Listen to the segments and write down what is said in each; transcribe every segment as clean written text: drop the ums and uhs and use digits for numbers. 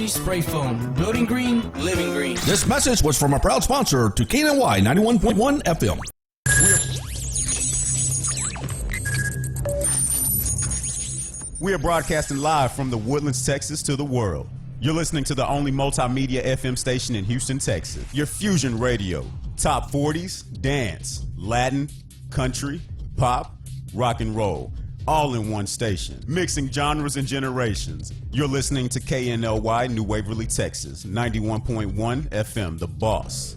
epoxy spray foam. Building green, living green. This message was from a proud sponsor to KNLY 91.1 FM. We are broadcasting live from the Woodlands, Texas to the world. You're listening to the only multimedia FM station in Houston, Texas. Your Fusion Radio. Top 40s, dance, Latin, country, pop, rock and roll. All in one station. Mixing genres and generations. You're listening to KNLY New Waverly, Texas. 91.1 FM, The Boss.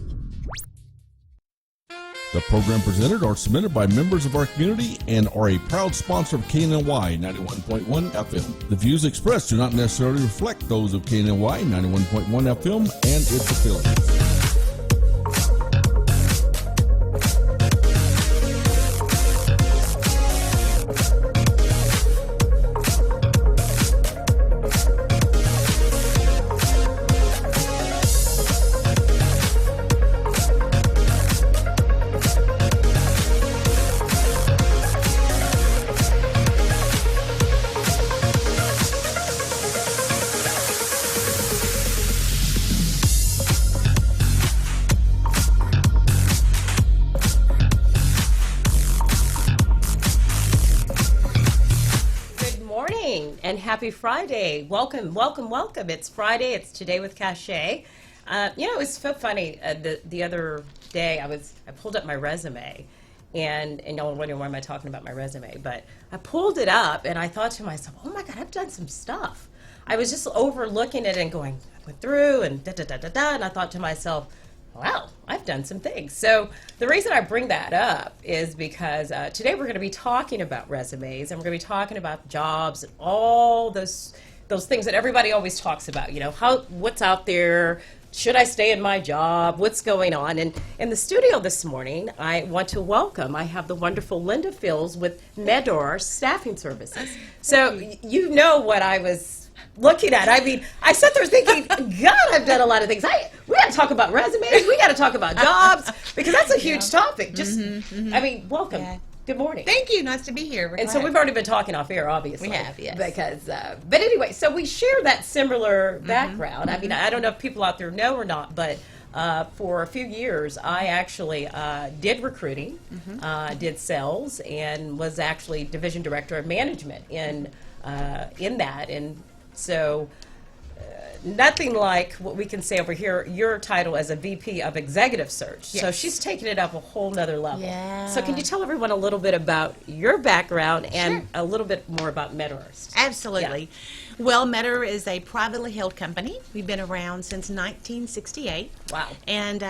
The program presented are submitted by members of our community and are a proud sponsor of KNLY 91.1 FM. The views expressed do not necessarily reflect those of KNLY 91.1 FM and its affiliates. Happy Friday. Welcome. It's Friday. It's Today with Cachet. It was so funny. The other day I pulled up my resume and y'all are wondering why am I talking about my resume, but I pulled it up and I thought to myself, oh my God, I've done some stuff. I was just overlooking it and going, I went through and and I thought to myself, wow, I've done some things. So the reason I bring that up is because today we're going to be talking about resumes and we're going to be talking about jobs and all those things that everybody always talks about. You know, what's out there? Should I stay in my job? What's going on? And in the studio this morning, I want to welcome, I have the wonderful Linda Fields with Medor Staffing Services. So you know what I was looking at. I mean, I sat there thinking, God, I've done a lot of things. We got to talk about resumes. We got to talk about jobs because that's a huge topic. Just, I mean, welcome. Yeah. Good morning. Thank you. Nice to be here. And so we've already been talking off air, obviously. We have, yes. Because, but anyway, so we share that similar background. I mean, I don't know if people out there know or not, but for a few years, I actually did recruiting, did sales, and was actually division director of management in that. And so nothing like what we can say over here, your title as a VP of Executive Search. Yes. So she's taken it up a whole nother level. Yeah. So can you tell everyone a little bit about your background and a little bit more about Medor? Absolutely. Yeah. Well, Medor is a privately held company. We've been around since 1968. Wow. And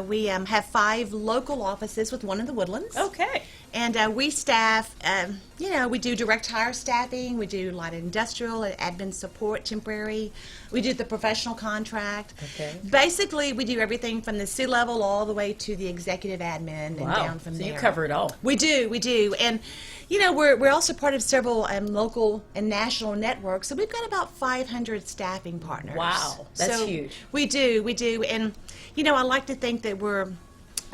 we have 5 local offices with one in the Woodlands. Okay. And we staff, we do direct hire staffing, we do light industrial, admin support, temporary, we do the professional contract. Okay. Basically, we do everything from the C-level all the way to the executive admin and down from there. So you cover it all. We do. And, we're also part of several local and national networks, so we've got about 500 staffing partners. Wow, that's huge. We do. And, I like to think that we're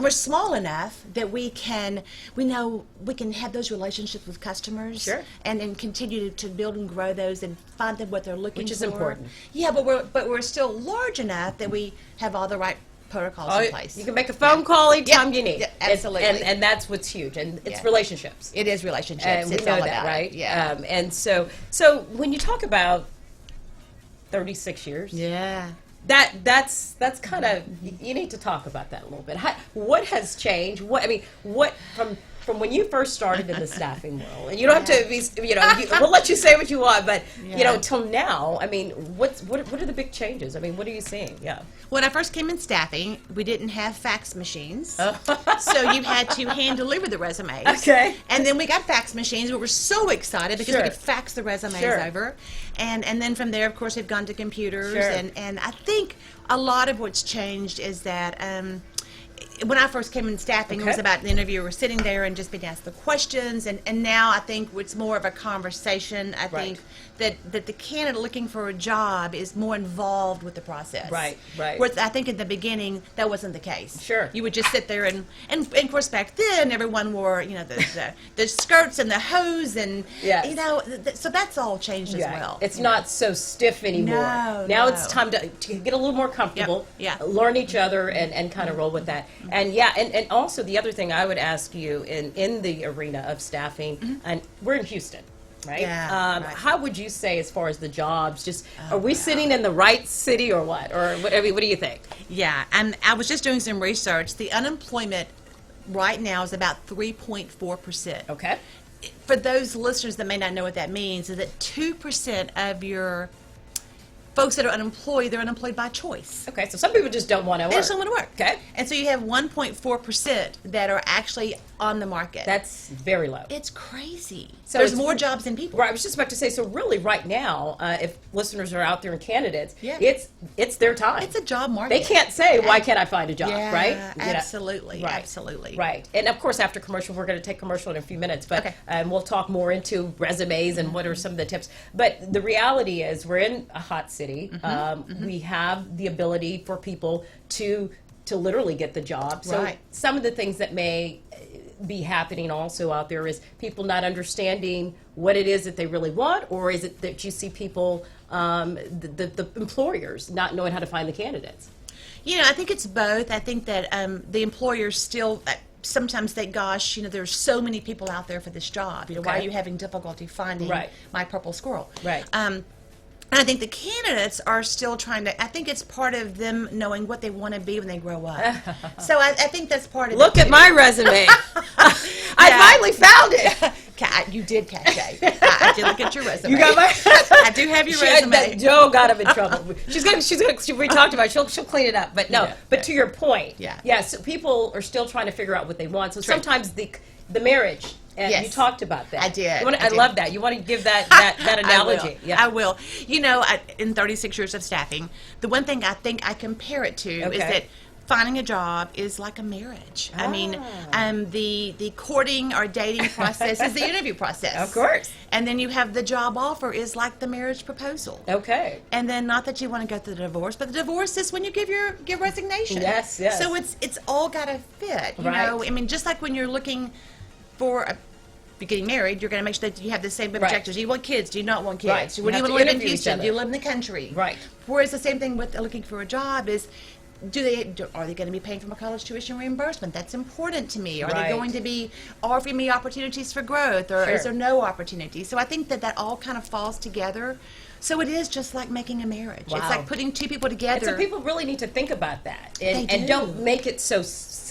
small enough that we can have those relationships with customers, sure, and continue to build and grow those and find them what they're looking for. Which is important. Yeah, but we're still large enough that we have all the right protocols in place. You can make a phone call anytime you need. Yeah, absolutely. And that's what's huge. And it's relationships. It is relationships. And we it's know all that, about right? It. Yeah. And so when you talk about 36 years, yeah. That's kind of, you need to talk about that a little bit. What has changed? What from when you first started in the staffing world, and you don't have to be, we'll let you say what you want, but till now, I mean, what are the big changes? I mean, what are you seeing? Yeah. When I first came in staffing, we didn't have fax machines, so you had to hand deliver the resumes. Okay. And then we got fax machines. We were so excited because we could fax the resumes over, and then from there, of course, we've gone to computers, and I think a lot of what's changed is that when I first came in staffing, it was about the interviewer sitting there and just being asked the questions, and now I think it's more of a conversation. I think that the candidate looking for a job is more involved with the process. Right. Whereas I think in the beginning that wasn't the case. Sure. You would just sit there and of course back then everyone wore the skirts and the hose and so that's all changed as well. It's not so stiff anymore. Now it's time to get a little more comfortable. Learn each other and kind of roll with that. And and also the other thing I would ask you in the arena of staffing, and we're in Houston. Right? How would you say, as far as the jobs, just are we sitting in the right city or what? Or what do you think? Yeah, and I was just doing some research. The unemployment right now is about 3.4%. Okay. For those listeners that may not know what that means, is that 2% of your folks that are unemployed, they're unemployed by choice. Okay, so some people just don't want to work. They just don't want to work. Okay. And so you have 1.4% that are actually on the market. That's very low. It's crazy. So there's more jobs than people. Right, I was just about to say, so really right now, if listeners are out there and candidates, Yeah. it's their time. It's a job market. They can't say, why can't I find a job, Yeah, right? absolutely, Right. absolutely. Right. And of course, after commercial, we're going to take commercial in a few minutes, but we'll talk more into resumes and what are some of the tips. But the reality is we're in a hot city. We have the ability for people to literally get the job. So some of the things that may be happening also out there is people not understanding what it is that they really want, or is it that you see people, the employers not knowing how to find the candidates? I think it's both. I think that the employers still sometimes think, gosh, there's so many people out there for this job. Why are you having difficulty finding my purple squirrel? Right. And I think the candidates are still trying to, I think it's part of them knowing what they want to be when they grow up. So I think that's part of Look it. at my resume. I finally found it. You did catch it. I did look at your resume. You got my I do have your resume. Joe got him in trouble. She's gonna we talked about it. She'll clean it up. But no, but to your point. So people are still trying to figure out what they want. So sometimes the marriage. And you talked about that. I did. I love that. You want to give that analogy. I will. In 36 years of staffing, the one thing I think I compare it to is that finding a job is like a marriage. I mean, the courting or dating process is the interview process. Of course. And then you have the job offer is like the marriage proposal. Okay. And then not that you want to go through the divorce, but the divorce is when you give your resignation. Yes. So it's all got to fit. You know, I mean, just like when you're looking for you're getting married, you're going to make sure that you have the same objectives. Do you want kids? Do you not want kids? Right. What do you want to live in Houston? Do you live in the country? Right. Whereas the same thing with looking for a job is, are they going to be paying for my college tuition reimbursement? That's important to me. Are they going to be offering me opportunities for growth, or is there no opportunity? So I think that all kind of falls together. So it is just like making a marriage. Wow. It's like putting two people together. And so people really need to think about that and do. don't make it so.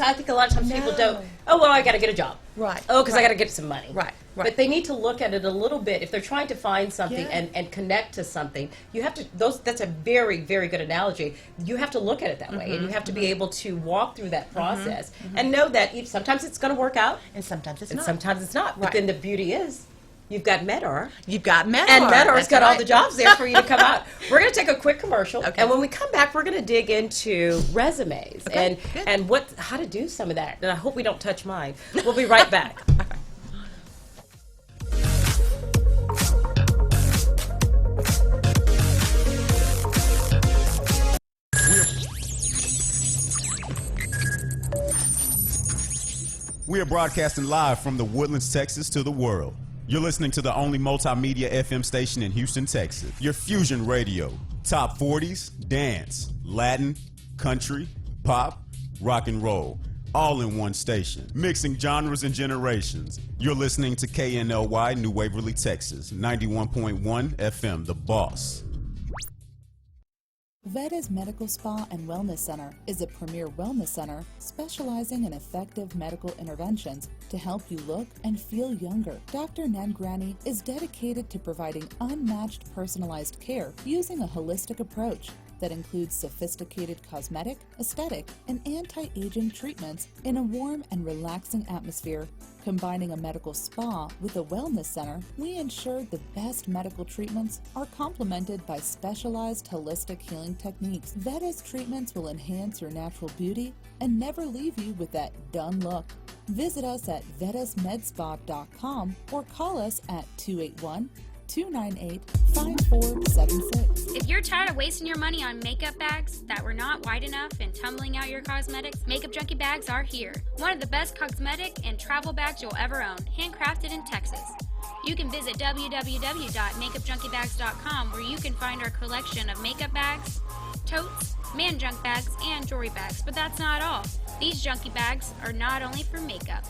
I think a lot of times people don't. Oh well, I got to get a job. Right. Oh, because I got to get some money. Right. But they need to look at it a little bit. If they're trying to find something and connect to something, you have to. That's a very, very good analogy. You have to look at it that way, and you have to be able to walk through that process and know that sometimes it's going to work out, and sometimes it's and not. sometimes it's not. But then the beauty is, you've got Medar. You've got Medar. And Medar's got all the jobs there for you to come out. We're going to take a quick commercial. And when we come back, we're going to dig into resumes and how to do some of that. And I hope we don't touch mine. We'll be right back. We are broadcasting live from the Woodlands, Texas to the world. You're listening to the only multimedia FM station in Houston, Texas. Your Fusion Radio. Top 40s, dance, Latin, country, pop, rock and roll. All in one station. Mixing genres and generations. You're listening to KNLY New Waverly, Texas. 91.1 FM, The Boss. Veda's Medical Spa and Wellness Center is a premier wellness center specializing in effective medical interventions to help you look and feel younger. Dr. Nangrani is dedicated to providing unmatched personalized care using a holistic approach. that includes sophisticated cosmetic, aesthetic, and anti-aging treatments in a warm and relaxing atmosphere. Combining a medical spa with a wellness center, we ensure the best medical treatments are complemented by specialized holistic healing techniques. Vetta's treatments will enhance your natural beauty and never leave you with that done look. Visit us at vettasmedspa.com or call us at 281-298-5476. If you're tired of wasting your money on makeup bags that were not wide enough and tumbling out your cosmetics, Makeup Junkie bags are here. One of the best cosmetic and travel bags you'll ever own, handcrafted in Texas. You can visit www.makeupjunkiebags.com where you can find our collection of makeup bags, totes, man junk bags, and jewelry bags. But that's not all. These junkie bags are not only for makeup.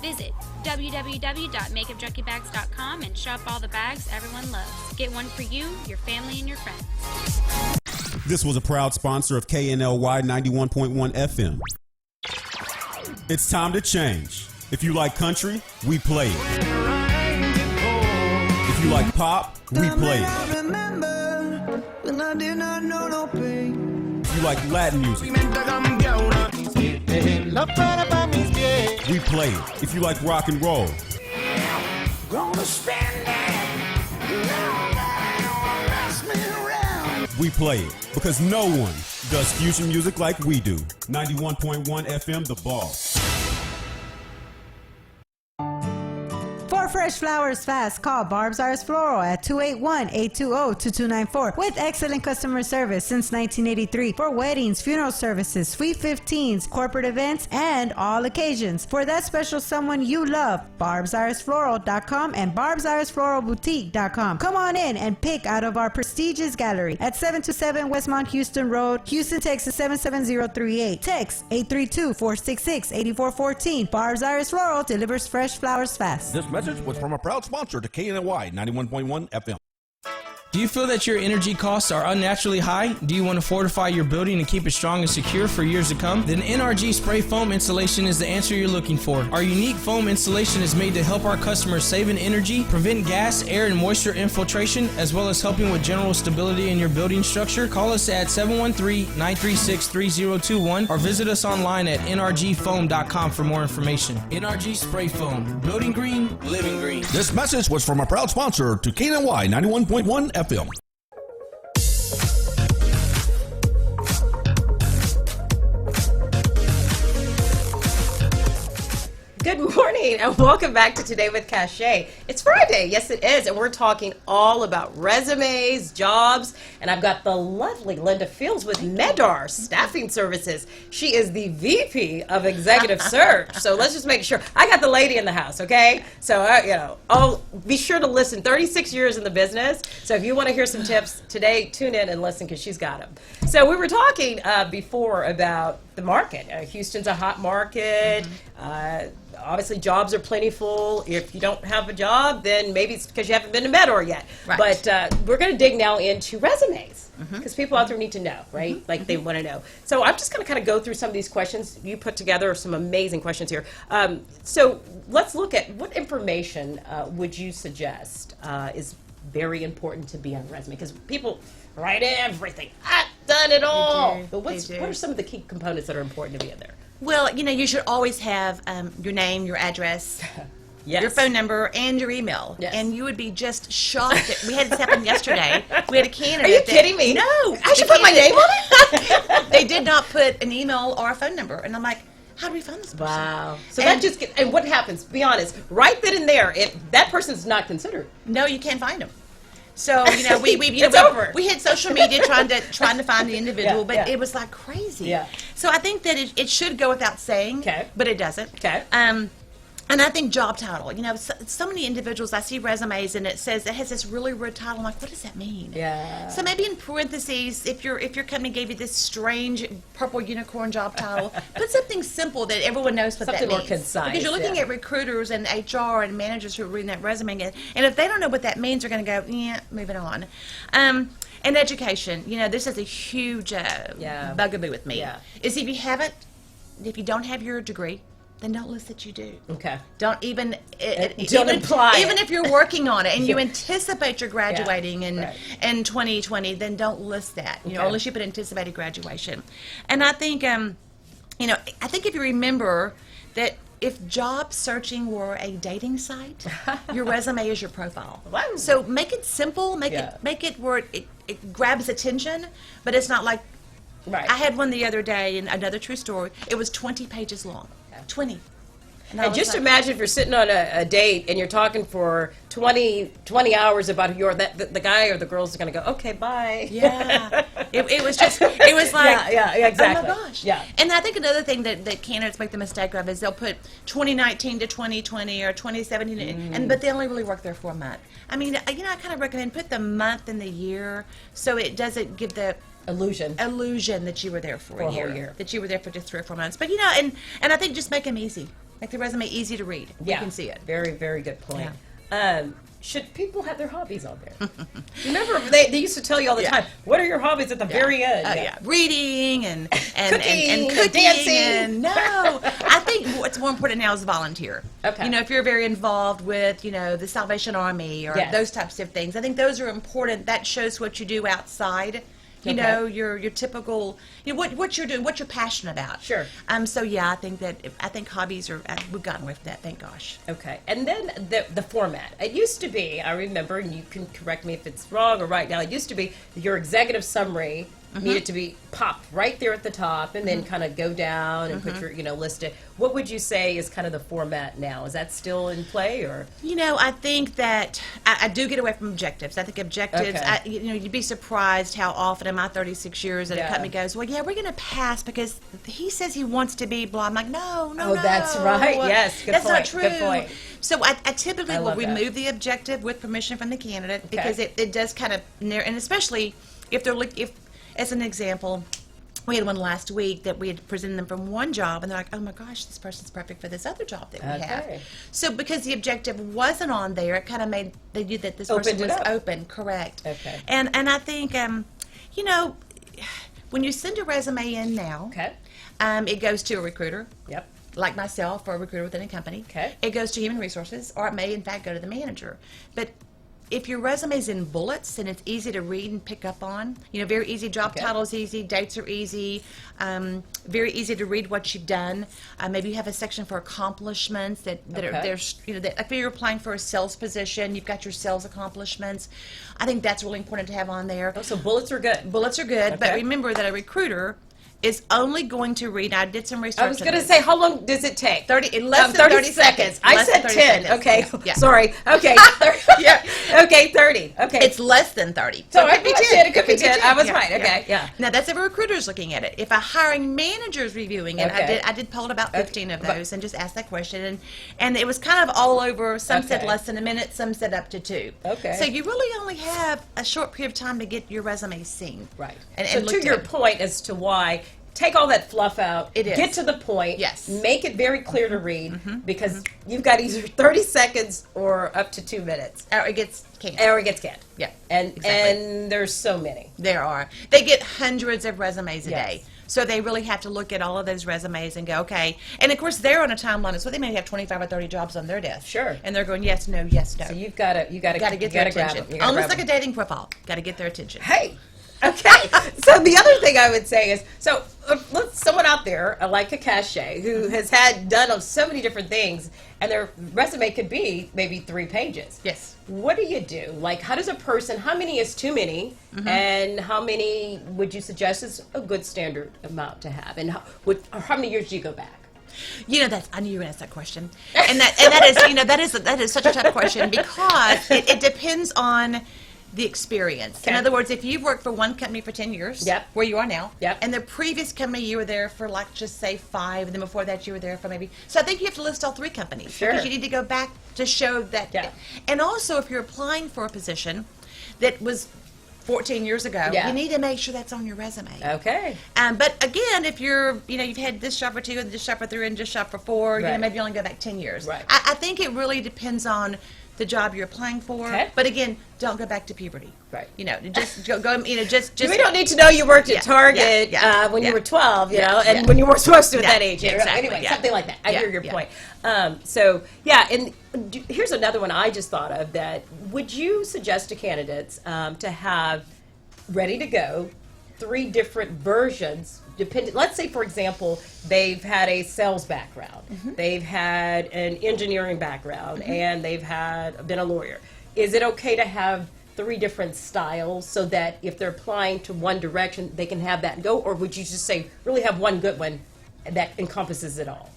Visit www.makeupjunkiebags.com and shop all the bags everyone loves. Get one for you, your family, and your friends. This was a proud sponsor of KNLY 91.1 FM. It's time to change. If you like country, we play it. If you like pop, we play it. If you like Latin music, we play it. If you like rock and roll, we play it. Because no one does fusion music like we do. 91.1 FM, The Boss. For fresh flowers fast, call Barb's Iris Floral at 281-820-2294 with excellent customer service since 1983 for weddings, funeral services, sweet 15s, corporate events, and all occasions. For that special someone you love, barbsirisfloral.com and barbsirisfloralboutique.com. Come on in and pick out of our prestigious gallery at 727 Westmont Houston Road, Houston, Texas 77038. Text 832-466-8414. Barb's Iris Floral delivers fresh flowers fast. This message was from a proud sponsor to KNLY 91.1 FM. Do you feel that your energy costs are unnaturally high? Do you want to fortify your building and keep it strong and secure for years to come? Then NRG Spray Foam Installation is the answer you're looking for. Our unique foam installation is made to help our customers save in energy, prevent gas, air, and moisture infiltration, as well as helping with general stability in your building structure. Call us at 713-936-3021 or visit us online at nrgfoam.com for more information. NRG Spray Foam. Building green, living green. This message was from a proud sponsor to KNLY 91.1 FM. Good morning and welcome back to Today with Cachet. It's Friday, yes it is, and we're talking all about resumes, jobs, and I've got the lovely Linda Fields with Medar Staffing Services. She is the VP of Executive Search, so let's just make sure. I got the lady in the house, okay? So, I'll be sure to listen. 36 years in the business, so if you want to hear some tips today, tune in and listen because she's got them. So we were talking before about the market. Houston's a hot market. Obviously, jobs are plentiful. If you don't have a job, then maybe it's because you haven't been to Medor yet. Right. But we're going to dig now into resumes because people out there need to know, right? Like they want to know. So I'm just going to kind of go through some of these questions. You put together some amazing questions here. So let's look at what information would you suggest is very important to be on a resume? Because people write everything. I've done it all. But what are some of the key components that are important to be in there? Well, you should always have your name, your address, your phone number, and your email. Yes. And you would be just shocked. We had this happen yesterday. We had a candidate. Are you kidding me? No. I should put my name on it? They did not put an email or a phone number. And I'm like, how do we find this person? Wow. So that just and what happens? Be honest. Right then and there, if that person's not considered. No, you can't find them. So we hit social media trying to find the individual, but it was like crazy. Yeah. So I think that it should go without saying, but it doesn't. Okay. And I think job title. So many individuals, I see resumes and it has this really weird title. I'm like, what does that mean? Yeah. So maybe in parentheses, if your company gave you this strange purple unicorn job title, put something simple that everyone knows what that means. Something more concise. Because you're looking at recruiters and HR and managers who are reading that resume, and if they don't know what that means, they're going to go, moving on. And education. This is a huge bugaboo with me. Yeah. If you don't have your degree, then don't list that you do. Okay. Don't even don't imply even it. if you're working on it and you anticipate you're graduating right. in 2020, then don't list that. You know, Okay. unless you put anticipated graduation. And I think I think if you remember that if job searching were a dating site, your resume is your profile. Wow. So make it simple, make it where it grabs attention, but it's not like Right. I had one the other day, and another true story. It was 20 pages long. 20. And just imagine if you're sitting on a date and you're talking for 20 hours about the guy or the girl's going to go, okay, bye. Yeah. It was like, yeah, exactly. Oh my gosh. Yeah. And I think another thing that candidates make the mistake of is they'll put 2019 to 2020 or 2017, but they only really work there for a month. I mean, I kind of recommend put the month and the year so it doesn't give the illusion that you were there for a year, that you were there for just 3 or 4 months. But and I think just make them easy, make the resume easy to read. You can see it. Very, very good point. Should people have their hobbies on there? Remember, they used to tell you all the time, what are your hobbies at the very end? Reading and cooking and dancing. And no, I think what's more important now is volunteer. Okay. If you're very involved with, the Salvation Army or those types of things, I think those are important. That shows what you do outside. Your typical, what you're doing, what you're passionate about. Sure. So I think hobbies are, we've gotten with that, thank gosh. Okay. And then the format. It used to be, I remember, and you can correct me if it's wrong or right now, it used to be your executive summary needed to be popped right there at the top and then kind of go down and put your, list it. What would you say is kind of the format now? Is that still in play or? I think that I do get away from objectives. I think objectives, you'd be surprised how often in my 36 years that a company goes, well, we're going to pass because he says he wants to be blah. I'm like, no. That's right. Yes, good that's point. Not true. Good point. So I typically will remove that. the objective with permission from the candidate because it does kind of narrow, and especially if they're as an example, we had one last week that we had presented them from one job, and they're like, oh my gosh, this person's perfect for this other job that we have. So because the objective wasn't on there, it kind of made, they knew that this person was open, correct. Okay. And I think, when you send a resume in now, it goes to a recruiter. Yep. Like myself or a recruiter within a company. Okay. It goes to human resources, or it may in fact go to the manager. But if your resume's in bullets and it's easy to read and pick up on, very easy, job title's easy, dates are easy, very easy to read what you've done. Maybe you have a section for accomplishments that are there's if you're applying for a sales position, you've got your sales accomplishments. I think that's really important to have on there. Oh, so bullets are good. Bullets are good, but remember that a recruiter is only going to read. I did some research. I was going to say, how long does it take? Less than 30 seconds. I said 10. Seconds. Okay. Yeah. Sorry. Okay. Yeah. Okay, 30. Okay. It's less than 30. So it could be 10. It could be 10. I was right. Okay. Yeah. Now that's if a recruiter's looking at it. If a hiring manager's reviewing it, I did poll about 15 of those and just asked that question, and it was kind of all over. Some said less than a minute, some said up to 2. Okay. So you really only have a short period of time to get your resume seen. Right. And so to your point as to why. Take all that fluff out. It is. Get to the point. Yes. Make it very clear to read because you've got either 30 seconds or up to 2 minutes. Or it gets canned. Yeah. And there's so many. There are. They get hundreds of resumes a day. So they really have to look at all of those resumes and go, okay. And of course, they're on a timeline, so they may have 25 or 30 jobs on their desk. Sure. And they're going, yes, no, yes, no. So you've got to get their attention. Almost like a dating profile. Got to get their attention. Hey. Okay. So the other thing I would say is, let's someone out there like a cachet who has done so many different things, and their resume could be maybe 3 pages. Yes. What do you do? Like, how does a person? How many is too many, and how many would you suggest is a good standard amount to have? And how many years do you go back? I knew you were going to ask that question, and that is such a tough question because it depends on the experience. Okay. In other words, if you've worked for one company for 10 years, where you are now, and the previous company you were there for just say 5, and then before that you were there for maybe, so I think you have to list all 3 companies. Sure. Because you need to go back to show that. Yeah. And also if you're applying for a position that was 14 years ago, you need to make sure that's on your resume. Okay. But again, if you're, you've had this job for 2, and this job for 3, and this job for 4, maybe you only go back 10 years. Right. I think it really depends on the job you're applying for. Okay. But again, don't go back to puberty. Right. Just go. Just. We don't need to know you worked at Target when you were 12, you know, and when you weren't supposed to at that age. Exactly. Anyway, something like that. I hear your point. And here's another one I just thought of. That would you suggest to candidates to have ready to go 3 different versions? Let's say, for example, they've had a sales background, they've had an engineering background, and they've been a lawyer. Is it okay to have 3 different styles so that if they're applying to one direction, they can have that and go? Or would you just say, really have one good one that encompasses it all?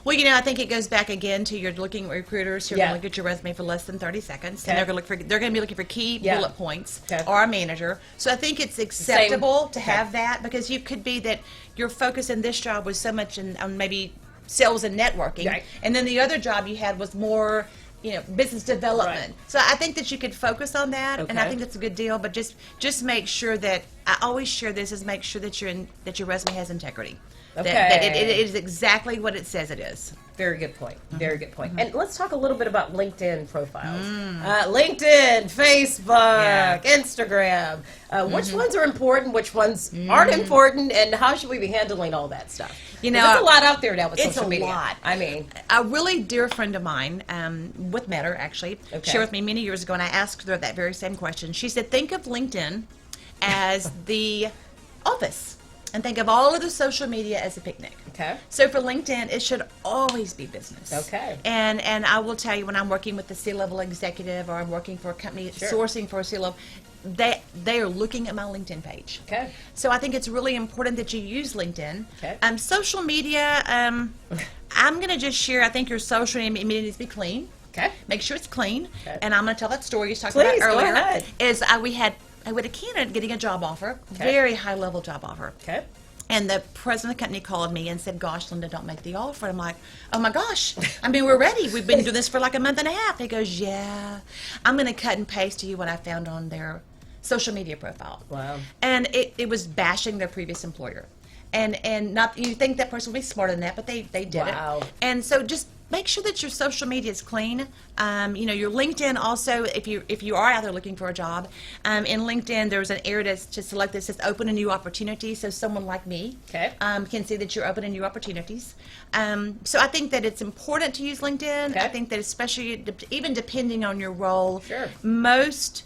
Well, I think it goes back again to you're looking at recruiters who are going to look at your resume for less than 30 seconds, and they're going to be looking for key bullet points or a manager. So I think it's acceptable to have that, because you could be that your focus in this job was so much on maybe sales and networking, and then the other job you had was more business development. So I think that you could focus on that, and I think that's a good deal. But just make sure that I always share this is make sure that your resume has integrity. That it is exactly what it says it is. Very good point. Very good point. And let's talk a little bit about LinkedIn profiles. LinkedIn, Facebook, Instagram. Which ones are important? Which ones aren't important? And how should we be handling all that stuff? There's a lot out there now with social media. It's a lot. I mean, a really dear friend of mine, with Metter actually, shared with me many years ago, and I asked her that very same question. She said, think of LinkedIn as the office. And think of all of the social media as a picnic. Okay. So for LinkedIn, it should always be business. Okay. And I will tell you, when I'm working with the C-level executive, or I'm working for a company sourcing for a C-level, they are looking at my LinkedIn page. Okay. So I think it's really important that you use LinkedIn. Okay. Social media, I'm going to just share, I think your social media needs to be clean. Okay. Make sure it's clean. Okay. And I'm going to tell that story you talked Please, about earlier. go ahead. We had a candidate getting a job offer, very high-level job offer. Okay. And the president of the company called me and said, gosh, Linda, don't make the offer. I'm like, oh my gosh. I mean, we're ready. We've been doing this for like a month and a half. He goes, yeah, I'm going to cut and paste to you what I found on their social media profile. Wow. And it was bashing their previous employer. And not, you think that person would be smarter than that, but they did it. And so just make sure that your social media is clean. Your LinkedIn also, if you are out there looking for a job, in LinkedIn there's an area to select that says open a new opportunity, so someone like me can see that you're open to new opportunities. So I think that it's important to use LinkedIn. I think that especially, even depending on your role, most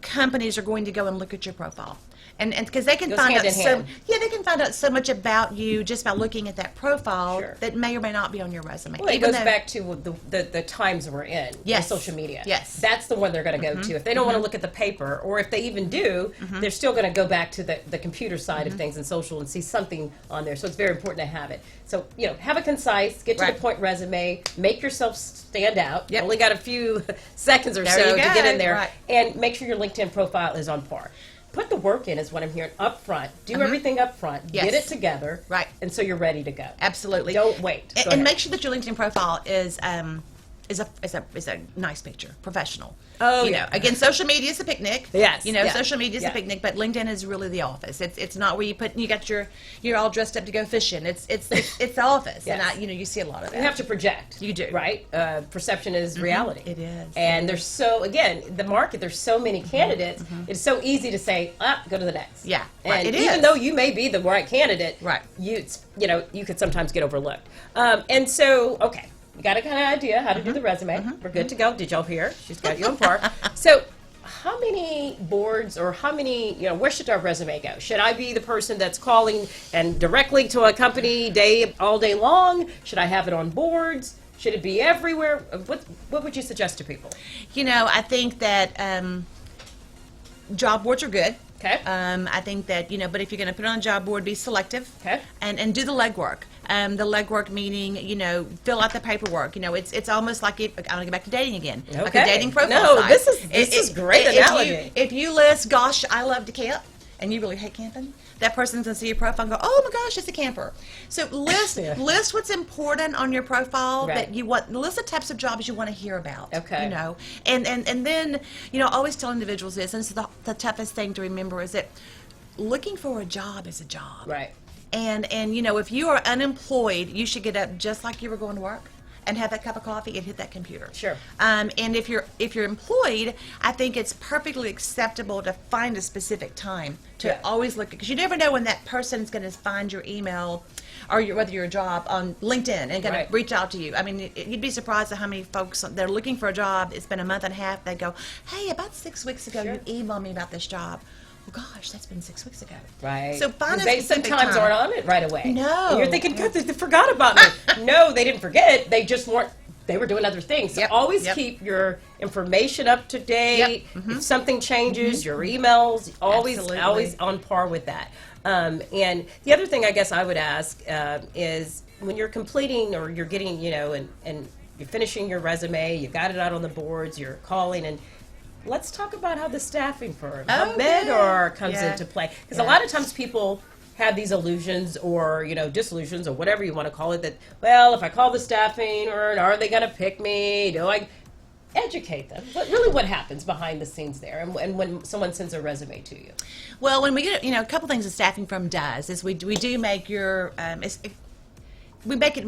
companies are going to go and look at your profile. And because they can find out they can find out so much about you just by looking at that profile that may or may not be on your resume. Well, it goes back to the times we're in, social media. Yes. That's the one they're going to go to. If they don't want to look at the paper, or if they even do, they're still going to go back to the computer side of things and social and see something on there. So it's very important to have it. So, have a concise, get to the point resume, make yourself stand out. You only got a few seconds or so to get in there, and make sure your LinkedIn profile is on par. Put the work in is what I'm hearing up front. Do everything up front. Get it together. Right. And so you're ready to go. Absolutely. Don't wait. And make sure that your LinkedIn profile is a nice picture, professional. Oh, Again, social media is a picnic. Yes. Social media is a picnic, but LinkedIn is really the office. It's not where you got you're all dressed up to go fishing. It's the office, and you see a lot of that. You have to project. You do, right? Perception is reality. It is. And there's the market. There's so many candidates. It's so easy to say, go to the next. Yeah. And it even is. though you may be the right candidate, you could sometimes get overlooked. And so, okay. You got a kind of idea how to do the resume. We're good to go. Did y'all hear? She's got you on par. So how many boards, or how many, where should our resume go? Should I be the person that's calling and directly to a company all day long? Should I have it on boards? Should it be everywhere? What would you suggest to people? I think that job boards are good. Okay. I think that, but if you're going to put it on a job board, be selective. Okay. And do the legwork. The legwork meaning, fill out the paperwork. It's almost like I'm going to go back to dating again. Okay. Like a dating profile site. This is great analogy. If you list, gosh, I love to camp, and you really hate camping, that person's going to see your profile and go, oh my gosh, it's a camper. So list what's important on your profile that you want. List the types of jobs you want to hear about. Okay. And then, I always tell individuals this, and this is the toughest thing to remember, is that looking for a job is a job. Right. And if you are unemployed, you should get up just like you were going to work and have that cup of coffee and hit that computer. Sure. And if you're employed, I think it's perfectly acceptable to find a specific time to always look, because you never know when that person's going to find your email or whether your job on LinkedIn and going to reach out to you. I mean, you'd be surprised at how many folks, they're looking for a job. It's been a month and a half. They go, hey, about 6 weeks ago, you emailed me about this job. Well, gosh, that's been 6 weeks ago. Right. So find a they specific sometimes time. aren't on it right away. No. And you're thinking, God, they forgot about me. No, they didn't forget. They just weren't. They were doing other things. So always keep your information up to date. If something changes, your emails, always on par with that. And the other thing I guess I would ask is when you're completing or you're getting, and you're finishing your resume, you got it out on the boards, you're calling, and let's talk about how the staffing firm, how Medor comes into play. Because a lot of times people have these illusions or, disillusions or whatever you want to call it, that, well, if I call the staffing firm, are they going to pick me? Do I educate them? But really what happens behind the scenes there and when someone sends a resume to you? Well, when we get, a couple things the staffing firm does is we do make your, we make it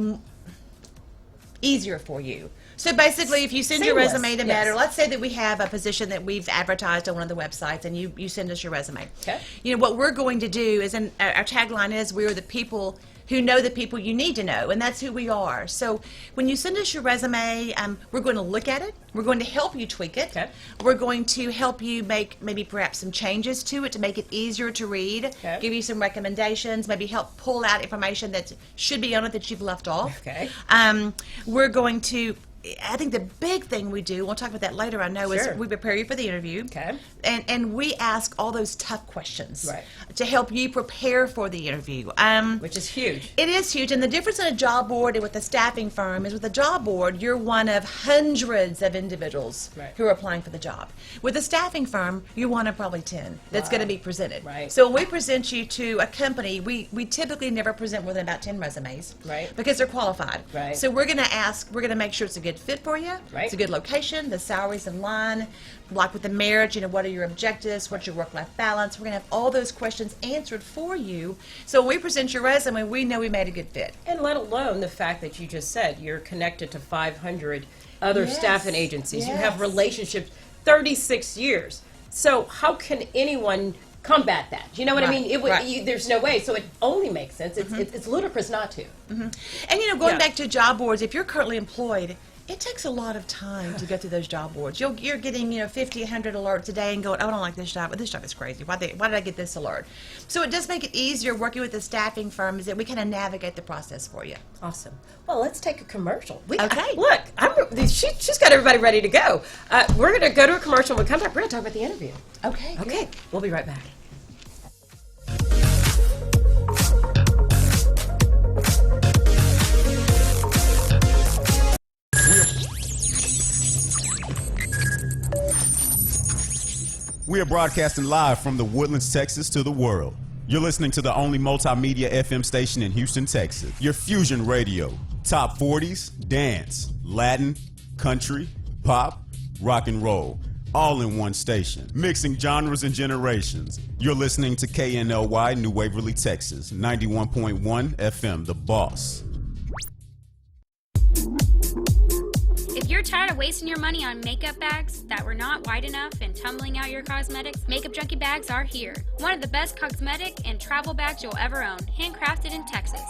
easier for you. So basically, if you send your resume to Medor, let's say that we have a position that we've advertised on one of the websites, and you send us your resume. Okay. What we're going to do is, and our tagline is, we are the people who know the people you need to know, and that's who we are. So when you send us your resume, we're going to look at it. We're going to help you tweak it. Okay. We're going to help you make maybe perhaps some changes to it to make it easier to read, give you some recommendations, maybe help pull out information that should be on it that you've left off. Okay. We're going to, I think the big thing we do, we'll talk about that later, I know, is we prepare you for the interview. Okay. And we ask all those tough questions to help you prepare for the interview. Which is huge. It is huge. And the difference in a job board and with a staffing firm is with a job board, you're one of hundreds of individuals who are applying for the job. With a staffing firm, you're one of probably 10 that's going to be presented. Right. So when we present you to a company, we typically never present more than about 10 resumes. Right. Because they're qualified. Right. So we're going to make sure it's a good fit for you. Right. It's a good location, the salary's in line, like with the marriage, what are your objectives, what's your work-life balance. We're going to have all those questions answered for you. So when we present your resume, we know we made a good fit. And let alone the fact that you just said you're connected to 500 other staffing agencies. You have relationships 36 years. So how can anyone combat that? You know what I mean? It would, there's no way. So it only makes sense. It's ludicrous not to. And going back to job boards, if you're currently employed, it takes a lot of time to go through those job boards. You're getting 50, 100 alerts a day and going, oh, I don't like this job, but this job is crazy. Why did I get this alert? So it does make it easier working with the staffing firm, is that we kind of navigate the process for you. Awesome. Well, let's take a commercial. Okay. Look, she's got everybody ready to go. We're going to go to a commercial. When we come back, we're going to talk about the interview. Okay. Okay. We'll be right back. We are broadcasting live from the Woodlands, Texas to the world. You're listening to the only multimedia FM station in Houston, Texas. Your fusion radio. Top 40s, dance, Latin, country, pop, rock and roll. All in one station. Mixing genres and generations. You're listening to KNLY New Waverly, Texas. 91.1 FM, The Boss. If you're tired of wasting your money on makeup bags that were not wide enough and tumbling out your cosmetics, Makeup Junkie bags are here. One of the best cosmetic and travel bags you'll ever own, handcrafted in Texas.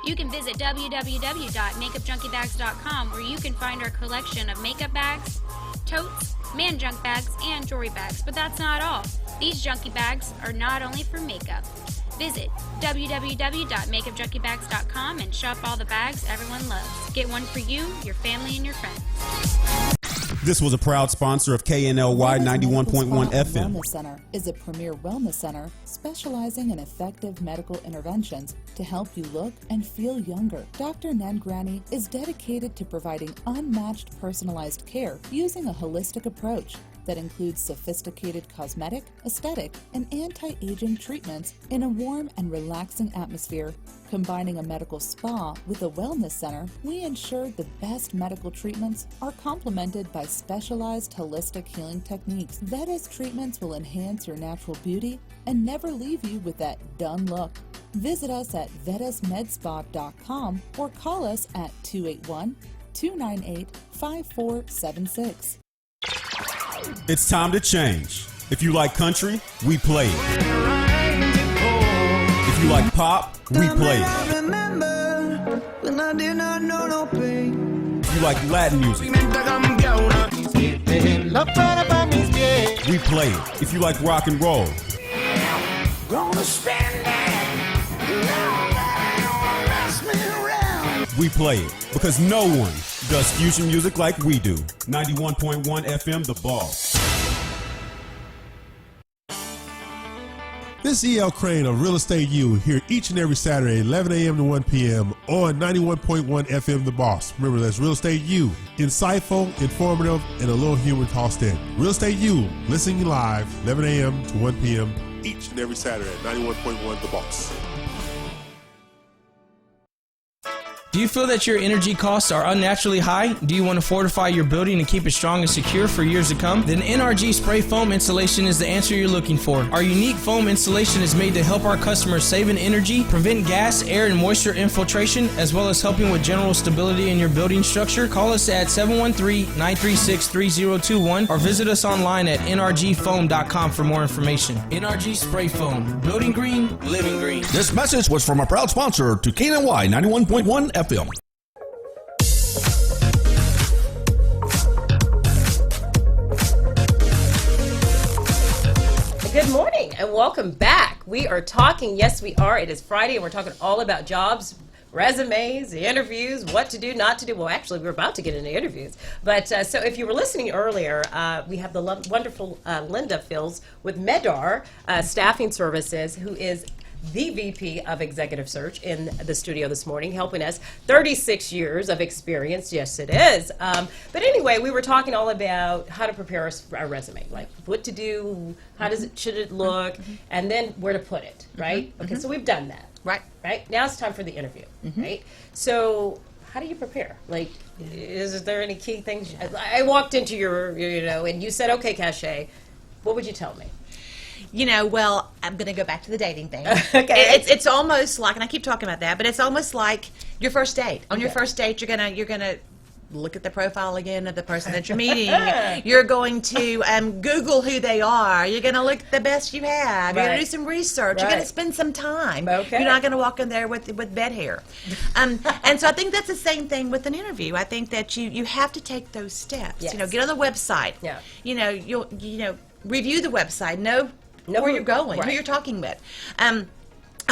You can visit www.makeupjunkiebags.com where you can find our collection of makeup bags, totes, man junk bags, and jewelry bags. But that's not all. These junkie bags are not only for makeup. Visit www.makeupjunkiebags.com and shop all the bags everyone loves. Get one for you, your family, and your friends. This was a proud sponsor of KNLY 91.1 FM. Wellness Center is a premier wellness center specializing in effective medical interventions to help you look and feel younger. Dr. Nangrani is dedicated to providing unmatched personalized care using a holistic approach that includes sophisticated cosmetic, aesthetic, and anti-aging treatments in a warm and relaxing atmosphere. Combining a medical spa with a wellness center, we ensure the best medical treatments are complemented by specialized holistic healing techniques. Veda's treatments will enhance your natural beauty and never leave you with that done look. Visit us at vedasmedspa.com or call us at 298-5476. It's time to change. If you like country, we play it. If you like pop, we play it. If you like Latin music, we play it. If you like rock and roll, we play it. Because no one does fusion music like we do. 91.1 FM, The Boss. This is E.L. Crane of Real Estate U here each and every Saturday, 11 a.m. to 1 p.m. on 91.1 FM The Boss. Remember, that's Real Estate U. Insightful, informative, and a little humor tossed in. Real Estate U, listening live, 11 a.m. to 1 p.m. each and every Saturday at 91.1 The Boss. Do you feel that your energy costs are unnaturally high? Do you want to fortify your building and keep it strong and secure for years to come? Then NRG Spray Foam Insulation is the answer you're looking for. Our unique foam insulation is made to help our customers save in energy, prevent gas, air, and moisture infiltration, as well as helping with general stability in your building structure. Call us at 713-936-3021 or visit us online at nrgfoam.com for more information. NRG Spray Foam. Building green, living green. This message was from a proud sponsor to KNLY 91.1 FM. Good morning and welcome back. We are talking, yes we are, it is Friday and we're talking all about jobs, resumes, interviews, what to do, not to do. Well, actually, we're about to get into interviews. But so if you were listening earlier, we have the wonderful Linda Fields with Medar Staffing Services, who is the VP of Executive Search in the studio this morning, helping us. 36 years of experience, yes it is. But anyway, we were talking all about how to prepare our resume, like what to do, how should it look, and then where to put it, right? Okay, so we've done that. Right. Now it's time for the interview, right? So how do you prepare? Like, is there any key things? I walked into your, and you said, okay, Cachet, what would you tell me? Well, I'm going to go back to the dating thing. Okay. It's almost like, and I keep talking about that, but it's almost like your first date. On your first date, you're gonna look at the profile again of the person that you're meeting. You're going to Google who they are. You're going to look the best you have. You're going to do some research. You're going to spend some time. Okay. You're not going to walk in there with bed hair. And so I think that's the same thing with an interview. I think that you have to take those steps. Yes. Get on the website. Yeah. You'll review the website. Know where you're going, who you're talking with. I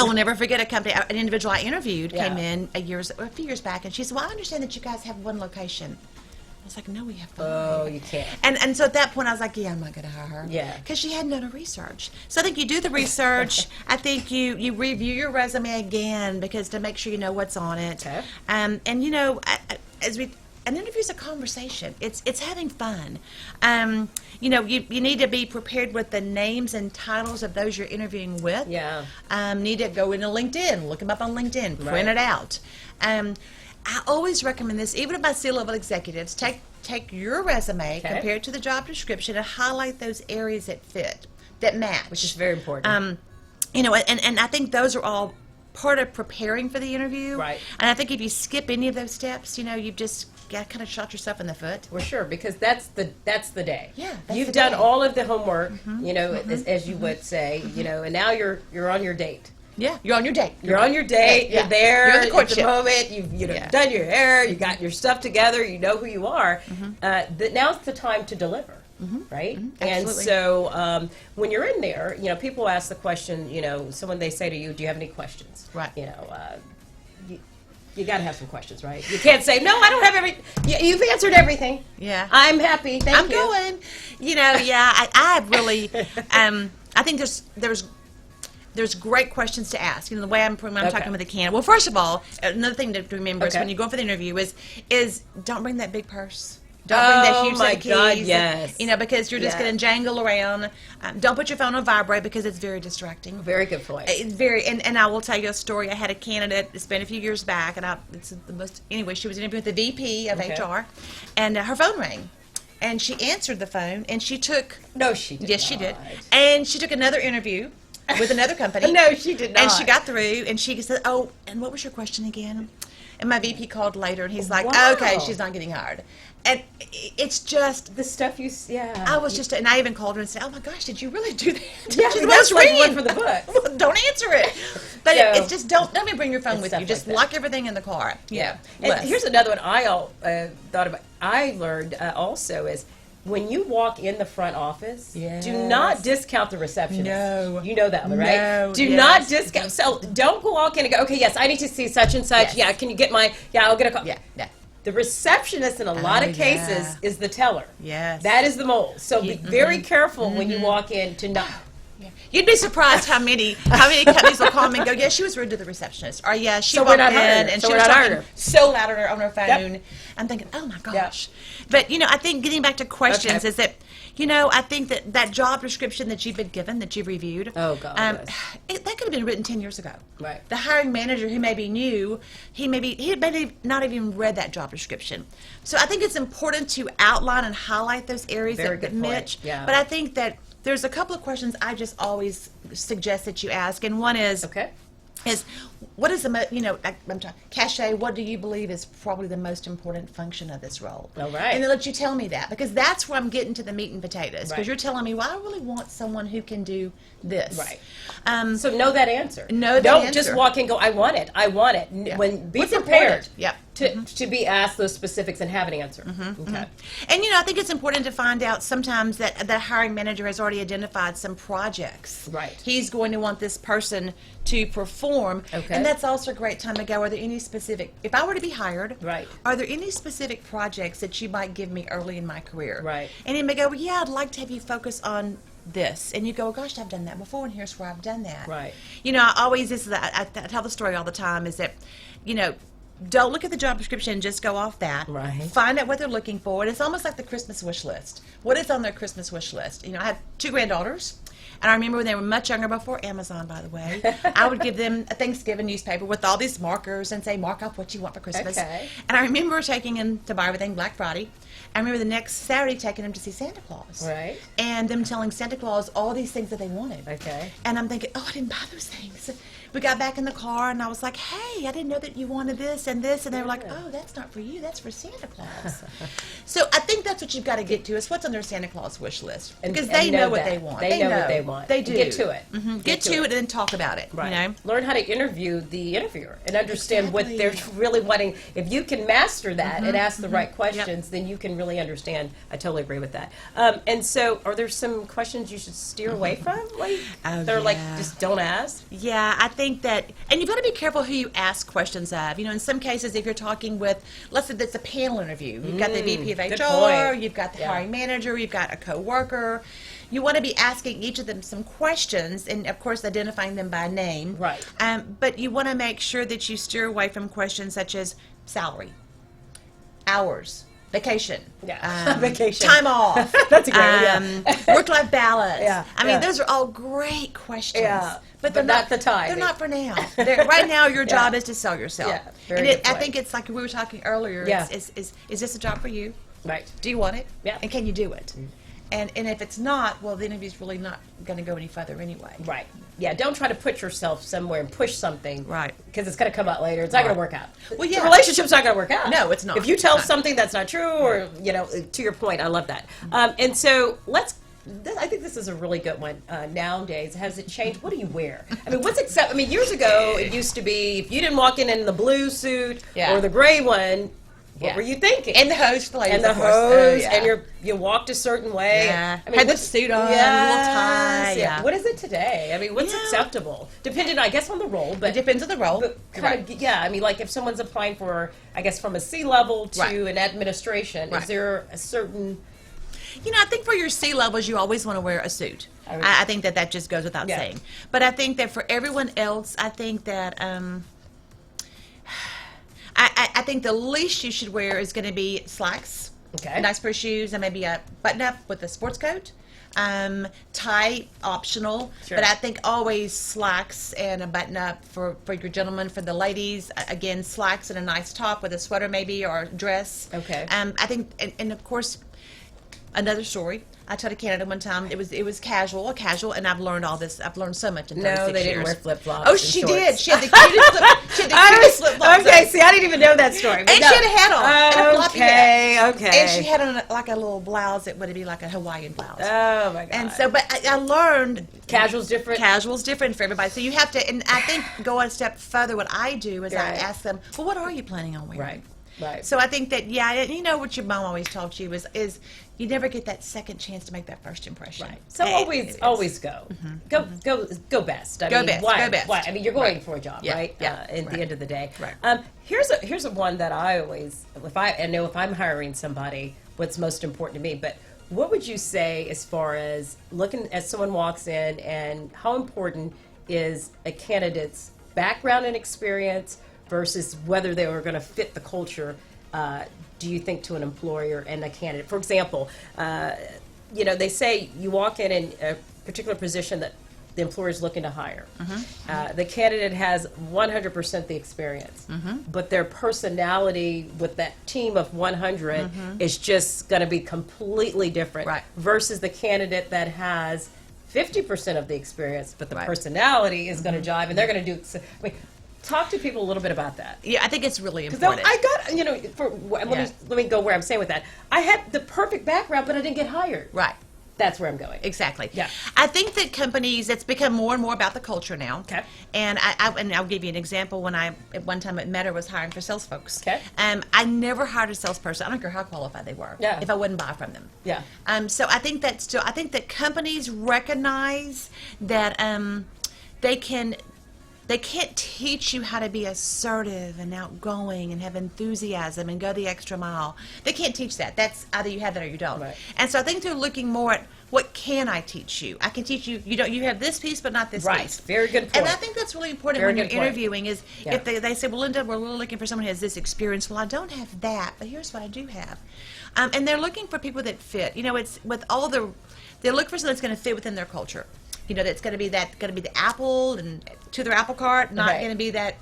will never forget an individual I interviewed came in a few years back, and she said, well, I understand that you guys have one location. I was like, no, we have five. Oh, you can't. And so at that point, I was like, yeah, I'm not going to hire her. Yeah. Because she hadn't done her research. So I think you do the research. I think you review your resume again because to make sure you know what's on it. Okay. An interview's a conversation. It's having fun. You need to be prepared with the names and titles of those you're interviewing with. Yeah. Need to go into LinkedIn, look them up on LinkedIn, print it out. I always recommend this, even if my C-level executives, take your resume, compare it to the job description, and highlight those areas that fit, that match. Which is very important. And I think those are all part of preparing for the interview. Right. And I think if you skip any of those steps, you've just kind of shot yourself in the foot. Well, sure, because that's the day. Yeah, you've done all of the homework, as you would say, and now you're on your date. Yeah, you're on your date. You're on your date. Yeah. You're there You're in the courtship. at the moment. You've done your hair. You got your stuff together. You know who you are. Now's the time to deliver. Right? And so when you're in there, people ask the question, someone they say to you, do you have any questions? Right. You got to have some questions, right? You can't say, no, I don't have everything. You've answered everything. Yeah. I'm happy. Thank you. I'm going. I really, I think there's great questions to ask. The way I'm talking with a candidate. Well, first of all, another thing to remember is when you go for the interview is don't bring that big purse. Don't bring that huge set of keys. God, yes. Because you're just going to jangle around. Don't put your phone on vibrate because it's very distracting. Very good point. It's very, and I will tell you a story. I had a candidate. It's been a few years back, and she was interviewing with the VP of HR, and her phone rang. And she answered the phone, and she took... No, she did Yes, not. she did. And she took another interview with another company. No, she did not. And she got through, and she said, oh, and what was your question again? And my VP called later, and he's like, Wow. okay, she's not getting hired. And it's just the stuff I was just, and I even called her and said, "Oh my gosh, did you really do that?" Yeah, She's that's like ringing. one for the book. Well, don't answer it. But So, it's just don't even bring your phone with you. stuff Just like that. lock everything in the car. Yeah. Yeah. And here's another one I thought about. I learned also is when you walk in the front office, Yes. do not discount the receptionist. No. You know that one, right? No, Do yes. not discount. So don't walk in and go, okay, yes, I need to see such and such. Yes. Yeah, can you get I'll get a call. Yeah. Yeah. The receptionist in a lot Oh, of cases yeah. is the teller. Yes. That is the mole. So be very careful when you walk in to not. Yeah. You'd be surprised how many companies will call me and go, "Yeah, she was rude to the receptionist," or "Yeah, she So we're walked not in hiring her. and So she we're was not talking hiring her." so loud on her phone." Yep. I'm thinking, "Oh my gosh!" But I think getting back to questions Okay. is that, I think that job description that you've been given, that you've reviewed, Oh, God, that could have been written 10 years ago. Right. The hiring manager who maybe knew, he had not even read that job description. So I think it's important to outline and highlight those areas Very that good point. Mitch. Yeah. But I think that there's a couple of questions I just always suggest that you ask, and one is, what is the I'm talking cachet? What do you believe is probably the most important function of this role? All right. And then let you tell me that, because that's where I'm getting to the meat and potatoes. Because Right. you're telling me, well, I really want someone who can do this. Right. So know that answer. Know that Don't answer. just walk in and go, I want it. Yeah. Be What's prepared. important? Yep. To be asked those specifics and have an answer. Okay. And I think it's important to find out sometimes that the hiring manager has already identified some projects. Right. He's going to want this person to perform. Okay. And that's also a great time to go, are there any specific, if I were to be hired, Right. are there any specific projects that you might give me early in my career? Right. And he may go, well, yeah, I'd like to have you focus on this. And you go, gosh, I've done that before, and here's where I've done that. Right. I always, I tell the story all the time, is that, don't look at the job description and just go off that. Right. Find out what they're looking for. And it's almost like the Christmas wish list. What is on their Christmas wish list? I have 2 granddaughters. And I remember when they were much younger, before Amazon, by the way, I would give them a Thanksgiving newspaper with all these markers and say, mark off what you want for Christmas. Okay. And I remember taking them to buy everything Black Friday. I remember the next Saturday taking them to see Santa Claus. Right. And them telling Santa Claus all these things that they wanted. Okay. And I'm thinking, oh, I didn't buy those things. We got back in the car, and I was like, hey, I didn't know that you wanted this and this. And they were like, oh, that's not for you. That's for Santa Claus. So I think that's what you've got to get to, is what's on their Santa Claus wish list. Because they know what they want. They know what they want. They do. Get to it. Mm-hmm. Get to it and then talk about it. Right. Learn how to interview the interviewer and understand what Exactly. they're really wanting. If you can master that and ask the right questions, then you can really understand. I totally agree with that. And so, are there some questions you should steer away from? They're like, just don't ask? Yeah, I think that, and you've got to be careful who you ask questions of. In some cases, if you're talking with, let's say that's a panel interview, you've got the VP of good HR, point. you've got the hiring manager, you've got a coworker. You want to be asking each of them some questions, and of course identifying them by name. Right. But you want to make sure that you steer away from questions such as salary, hours, vacation, Vacation. time off. That's a great work-life balance. Yeah, I mean, yeah. those are all great questions. Yeah, but but not the time. They're not for now. Right now, your job is to sell yourself. Yeah, very and good I point. think it's like we were talking earlier. Yeah. Is this a job for you? Right. Do you want it? Yeah. And can you do it? And if it's not, well, the interview's really not going to go any further anyway. Right. Yeah, don't try to put yourself somewhere and push something. Right. Because it's going to come out later. It's not going to work out. Well, yeah. The relationship's not going to work out. No, it's not. If you tell It's not. something that's not true, or, to your point, I love that. And so I think this is a really good one nowadays. Has it changed? What do you wear? I mean, years ago, it used to be if you didn't walk in the blue suit or the gray one, what were you thinking? And the hose for the ladies, And the of course. hose, Oh, and you walked a certain way. Yeah. I mean, Had the what's- suit on, yes, little tie, yeah. What is it today? I mean, what's acceptable? Depending, I guess, on the role. But It depends on the role. but kind of, I mean, like if someone's applying for, I guess, from a C level to Right. an administration, Right. is there a certain? I think for your C levels, you always want to wear a suit. I think that just goes without Yeah. saying. But I think that for everyone else, I think that I think the least you should wear is going to be slacks, Okay. a nice pair of shoes, and maybe a button-up with a sports coat. Tie optional, Sure. but I think always slacks and a button-up for your gentlemen. For the ladies, again, slacks and a nice top with a sweater maybe or a dress. Okay. I think, and of course, Another story. I told a candidate one time it was casual, and I've learned all this. I've learned so much in 36 years. No, they didn't wear flip flops. Oh, she did. She had the cutest flip flops. Okay, see, I didn't even know that story. And she had a hat on. And a floppy hat. Okay. And she had on like a little blouse that would be like a Hawaiian blouse. Oh my God. And so, but I learned casual's different. Casual's different for everybody. So you have to, and I think go a step further. What I do is I ask them, well, what are you planning on wearing? Right. So I think that, you know what your mom always taught you is you never get that second chance to make that first impression. Right. So always go. Go best. Go best. Why? I mean, you're going for a job, right? Yeah. At the end of the day. Right. Here's a one that I always, if I'm hiring somebody, what's most important to me. But what would you say as far as looking as someone walks in, and how important is a candidate's background and experience versus whether they were going to fit the culture, do you think, to an employer and a candidate? For example, they say you walk in a particular position that the employer is looking to hire. The candidate has 100% the experience, but their personality with that team of 100 is just going to be completely different versus the candidate that has 50% of the experience, but the personality is going to jive, and they're going to do. Talk to people a little bit about that. Yeah, I think it's really important. I got, let me go where I'm saying with that. I had the perfect background, but I didn't get hired. Right. That's where I'm going. Exactly. Yeah. I think that companies, it's become more and more about the culture now. Okay. And I'll give you an example. When I, at one time at Meta, was hiring for sales folks. Okay. I never hired a salesperson. I don't care how qualified they were. Yeah. If I wouldn't buy from them. Yeah. So I think that companies recognize that they can't teach you how to be assertive and outgoing and have enthusiasm and go the extra mile. They can't teach that. That's either you have that or you don't. Right. And so I think they're looking more at what can I teach you? I can teach you. You have this piece, but not this piece. Very good point. And I think that's really important when you're interviewing. Is if they say, "Well, Linda, we're really looking for someone who has this experience." Well, I don't have that, but here's what I do have. And they're looking for people that fit. It's with all they're looking for someone that's going to fit within their culture. That's going to be the apple and to their apple cart, not going to be that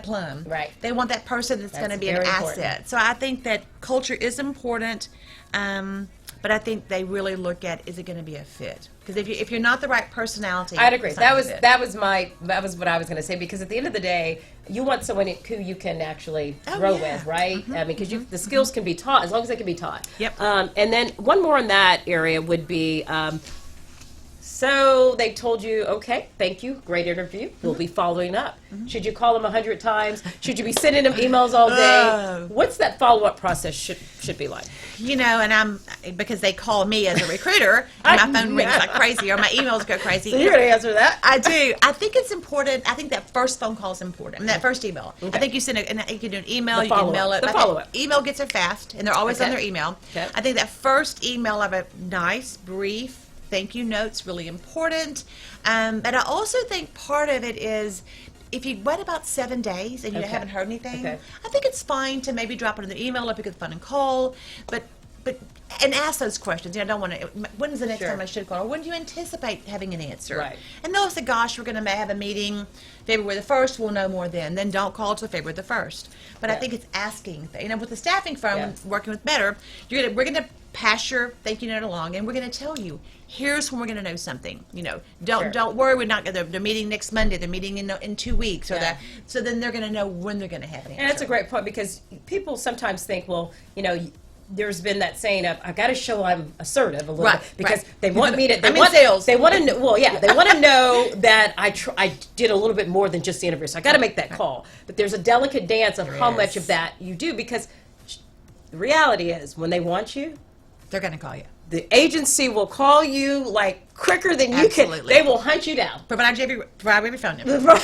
plum. Right. They want that person that's going to be an asset. So I think that culture is important, but I think they really look at, is it going to be a fit? Because if you're not the right personality, I'd agree. That was what I was going to say, because at the end of the day, you want someone who you can actually grow with, right? I mean, because the skills can be taught as long as they can be taught. Yep. And then one more in that area would be. So they told you, okay, thank you, great interview. We'll be following up. Should you call them 100 times? Should you be sending them emails all day? What's that follow-up process should be like? And because they call me as a recruiter, and my phone rings like crazy, or my emails go crazy. So you're going to answer that? I do. I think it's important. I think that first phone call is important. And that first email. Okay. I think you can do an email, you can mail it. The follow-up. Email gets there fast, and they're always on their email. Okay. I think that first email of a nice, brief, thank you note's really important. But I also think part of it is, if you wait about 7 days and you haven't heard anything, I think it's fine to maybe drop it in the email or pick up the phone and call, but ask those questions. I don't want to. When's the next time I should call? Or when do you anticipate having an answer? Right. And they'll say, "Gosh, we're going to have a meeting February the 1st. We'll know more then. Then don't call till February the 1st." But I think it's asking. With the staffing firm working with Better, we're going to pass your thank you note along, and we're going to tell you, here's when we're going to know something. Don't worry. We're not. They're meeting next Monday. They're meeting in 2 weeks, or that. So then they're going to know when they're going to have an answer. And that's a great point, because people sometimes think, well, there's been that saying of, I've got to show I'm assertive a little bit, because they want me to. I'm in sales. They want to know. Well, yeah, they want to know that I did a little bit more than just the interview. So I got to make that call. But there's a delicate dance of how much of that you do, because the reality is, when they want you, they're going to call you. The agency will call you like quicker than you can. They will hunt you down. Provide every phone number.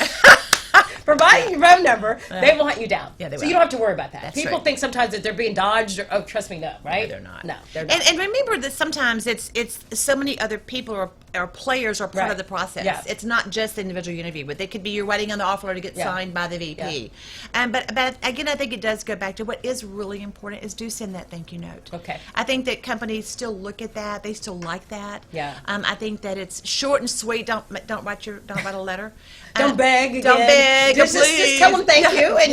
Providing your phone number, they will hunt you down. Yeah, they will. So you don't have to worry about that. That's People think sometimes that they're being dodged. Or, trust me, no, right? No, they're not. No, they're not. And remember that sometimes it's so many other people or players are part of the process. Yeah. It's not just the individual you interview with. It could be you're waiting on the offer letter to get signed by the VP. Yeah. But again, I think it does go back to what is really important is do send that thank you note. Okay. I think that companies still look at that. They still like that. Yeah. I think that it's short and sweet. Don't write a letter. Don't beg again. Don't beg. Just tell them thank you and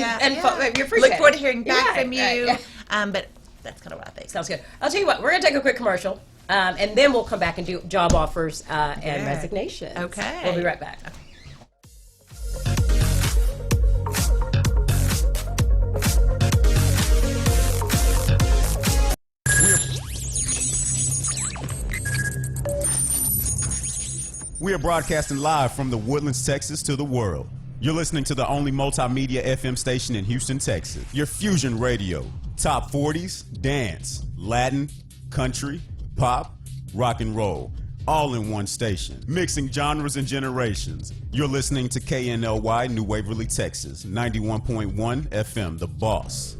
you appreciate it. Look forward to hearing back from you. But That's kind of what I think. Sounds good. I'll tell you what, we're going to take a quick commercial, and then we'll come back and do job offers and resignations. Okay. We'll be right back. We are broadcasting live from the Woodlands, Texas to the world. You're listening to the only multimedia FM station in Houston, Texas. Your fusion radio. Top 40s, dance, Latin, country, pop, rock and roll. All in one station. Mixing genres and generations. You're listening to KNLY New Waverly, Texas. 91.1 FM, The Boss.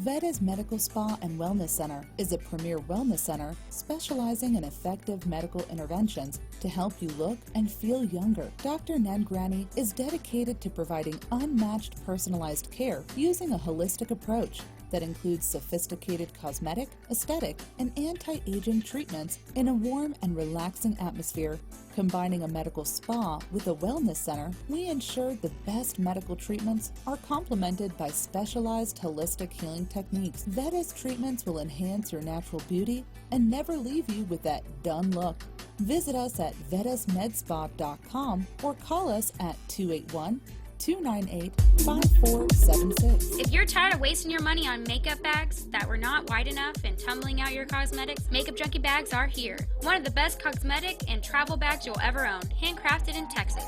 Veda's Medical Spa and Wellness Center is a premier wellness center specializing in effective medical interventions to help you look and feel younger. Dr. Nangrani is dedicated to providing unmatched personalized care using a holistic approach that includes sophisticated cosmetic, aesthetic, and anti-aging treatments in a warm and relaxing atmosphere. Combining a medical spa with a wellness center, we ensure the best medical treatments are complemented by specialized holistic healing techniques. Veda's treatments will enhance your natural beauty and never leave you with that done look. Visit us at vedasmedspa.com or call us at 281-298-5476. If you're tired of wasting your money on makeup bags that were not wide enough and tumbling out your cosmetics, Makeup Junkie bags are here. One of the best cosmetic and travel bags you'll ever own, handcrafted in Texas.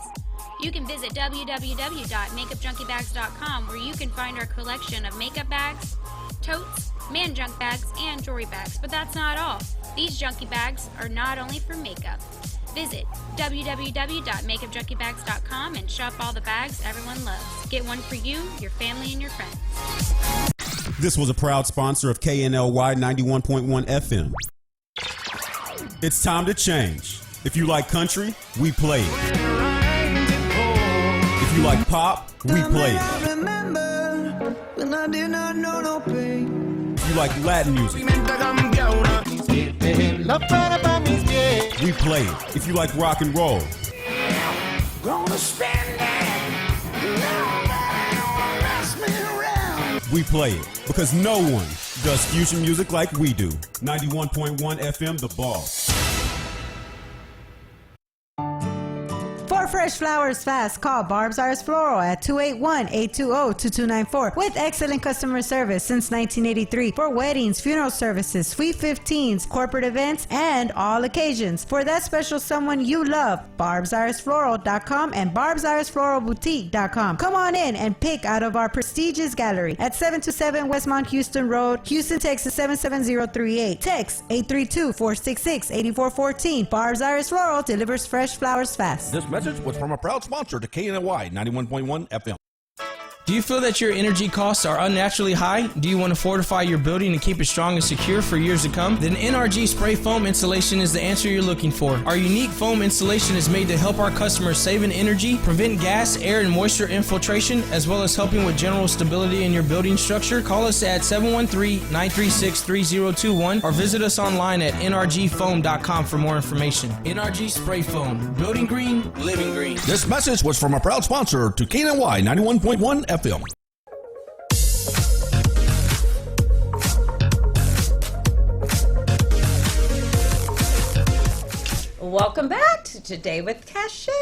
You can visit www.makeupjunkiebags.com where you can find our collection of makeup bags, totes, man junk bags, and jewelry bags. But that's not all. These junkie bags are not only for makeup. Visit www.makeupjunkiebags.com and shop all the bags everyone loves. Get one for you, your family, and your friends. This was a proud sponsor of KNLY 91.1 FM. It's time to change. If you like country, we play it. If you like pop, we play it. If you like Latin music, we play it. If you like rock and roll, we play it. Because no one does fusion music like we do. 91.1 FM, The Boss. For fresh flowers fast, call Barb's Iris Floral at 281-820-2294 with excellent customer service since 1983 for weddings, funeral services, sweet 15s, corporate events, and all occasions. For that special someone you love, barbsirisfloral.com and barbsirisfloralboutique.com. Come on in and pick out of our prestigious gallery at 727 Westmont Houston Road, Houston, Texas 77038. Text 832-466-8414. Barb's Iris Floral delivers fresh flowers fast. This message was from a proud sponsor to KNLY 91.1 FM. Do you feel that your energy costs are unnaturally high? Do you want to fortify your building and keep it strong and secure for years to come? Then NRG Spray Foam Insulation is the answer you're looking for. Our unique foam insulation is made to help our customers save in energy, prevent gas, air, and moisture infiltration, as well as helping with general stability in your building structure. Call us at 713-936-3021 or visit us online at nrgfoam.com for more information. NRG Spray Foam. Building green, living green. This message was from a proud sponsor to KNLY 91.1 FM. Welcome back to Today with Cachet.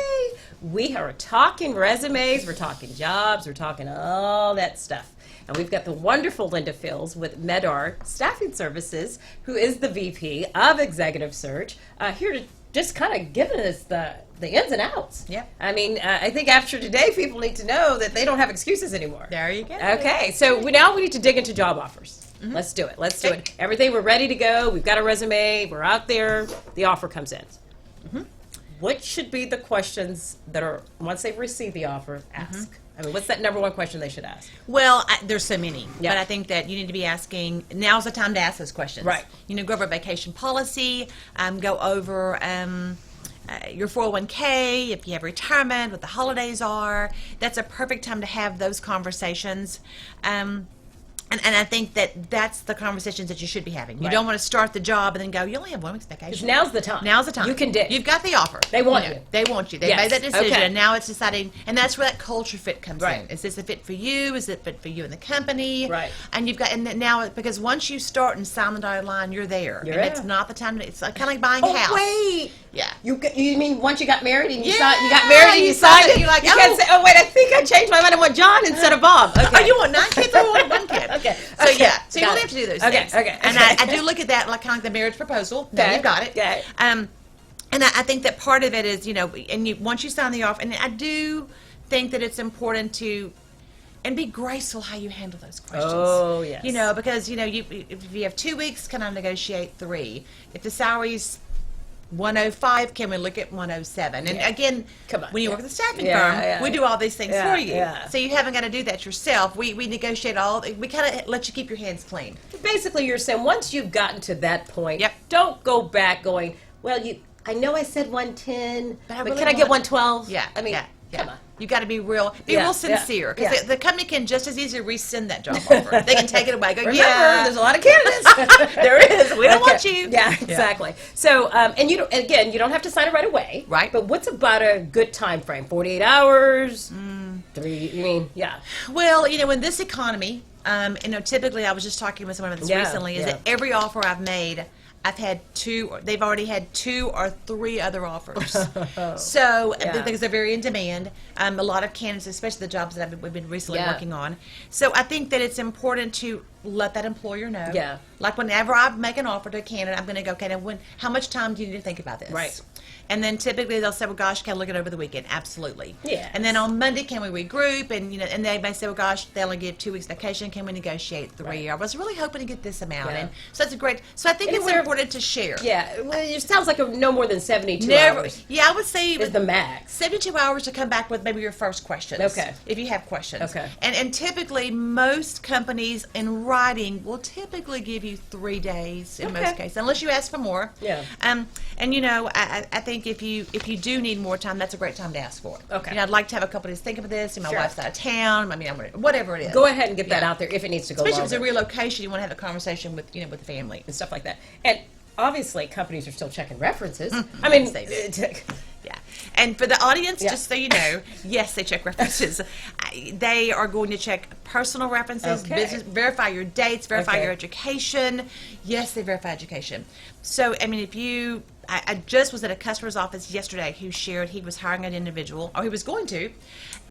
We are talking resumes, we're talking jobs, we're talking all that stuff. And we've got the wonderful Linda Fields with Medar Staffing Services, who is the VP of Executive Search, here to just kind of give us the ins and outs. Yep. I mean, I think after today, people need to know that they don't have excuses anymore. There you go. Okay, so now we need to dig into job offers. Mm-hmm. Let's do it. Let's do it. Everything, we're ready to go. We've got a resume. We're out there. The offer comes in. Mm-hmm. What should be the questions that are, once they've received the offer, ask? Mm-hmm. I mean, what's that number one question they should ask? Well, there's so many, but I think that you need to be asking, now's the time to ask those questions. Right. You know, go over vacation policy, go over your 401k, if you have retirement, what the holidays are. That's a perfect time to have those conversations. And I think that's the conversations that you should be having. You don't want to start the job and then go, you only have 1 week's vacation. Now's the time. Now's the time. You can dig. You've got the offer. They want you. They want you. They Yes. made that decision, Okay. and now it's deciding. And that's where that culture fit comes Right. in. Is this a fit for you? Is it fit for you and the company? Right. And you've got, and then now, because once you start and sign the dotted line, you're there. You're and in. it's not the time. It's like, kind of like buying a house. Wait. Yeah. You mean once you got married and you Yeah, got married and you signed it? you're like, you can't say, oh wait, I think I changed my mind and want John instead of Bob. Okay. Oh, you want 9 kids or want 1 kid? Okay. So Okay. yeah, so you Got don't it. have to do those Okay. things. Okay. And I do look at that like kind of like the marriage proposal. Now Okay. you've got it. Okay. And I think that part of it is, and once you sign the offer, and I do think that it's important to, and be graceful how you handle those questions. Oh, yes. Because if you have 2 weeks, can I negotiate 3? If the salary's 105, can we look at 107? And again, Come on. when you work with a staffing Yeah, firm, yeah, we do all these things yeah, for you. yeah. So you haven't got to do that yourself. We negotiate we kind of let you keep your hands clean. Basically, you're saying once you've gotten to that point, Yep. don't go back going, well, I know I said 110, but, really can I get want- 112? Yeah. I mean, yeah. come on. You got to be real Yeah, sincere, yeah, because yeah. the company can just as easily rescind that job offer. They can take it away. Go, Remember, yeah, there's a lot of candidates. there is. We don't Okay. want you. Yeah, exactly. So, and you don't have to sign it right away. Right. But what's about a good time frame? 48 hours? 3, yeah. Well, in this economy, typically I was just talking with someone about this Yeah, recently, is yeah. that every offer I've made, I've had 2, they've already had 2 or 3 other offers. So, Yeah. because they're very in demand, a lot of candidates, especially the jobs that we've been recently Yeah. working on. So I think that it's important to let that employer know. Yeah. Like whenever I make an offer to a candidate, I'm going to go, okay, now how much time do you need to think about this? Right. And then typically they'll say, well, gosh, can I look it over the weekend? Absolutely. Yes. And then on Monday, can we regroup? And, and they may say, well, gosh, they only give 2 weeks vacation. Can we negotiate 3? Right. I was really hoping to get this amount. Yeah. And so that's so I think And it's is there- important to share. Yeah. Well, it sounds like no more than 72 Never. hours Yeah, I would say is the max. 72 hours to come back with maybe your first questions. Okay. If you have questions. Okay. And typically, most companies in writing will typically give you 3 days in Okay. most cases, unless you ask for more. Yeah. And I think if you do need more time, that's a great time to ask for it. Okay. I'd like to have a couple days think about this. My Sure. wife's out of town. Whatever it is. Go ahead and get that Yeah. out there if it needs to go Especially longer. if it's a relocation, you want to have a conversation with with the family. and stuff like that. And obviously, companies are still checking references. I mean, Yes, Yeah. And for the audience, Yeah. just so you know, yes, they check references. They are going to check personal references, Okay. business, verify your dates, verify Okay. your education. Yes, they verify education. So, I just was at a customer's office yesterday who shared he was hiring an individual, or he was going to,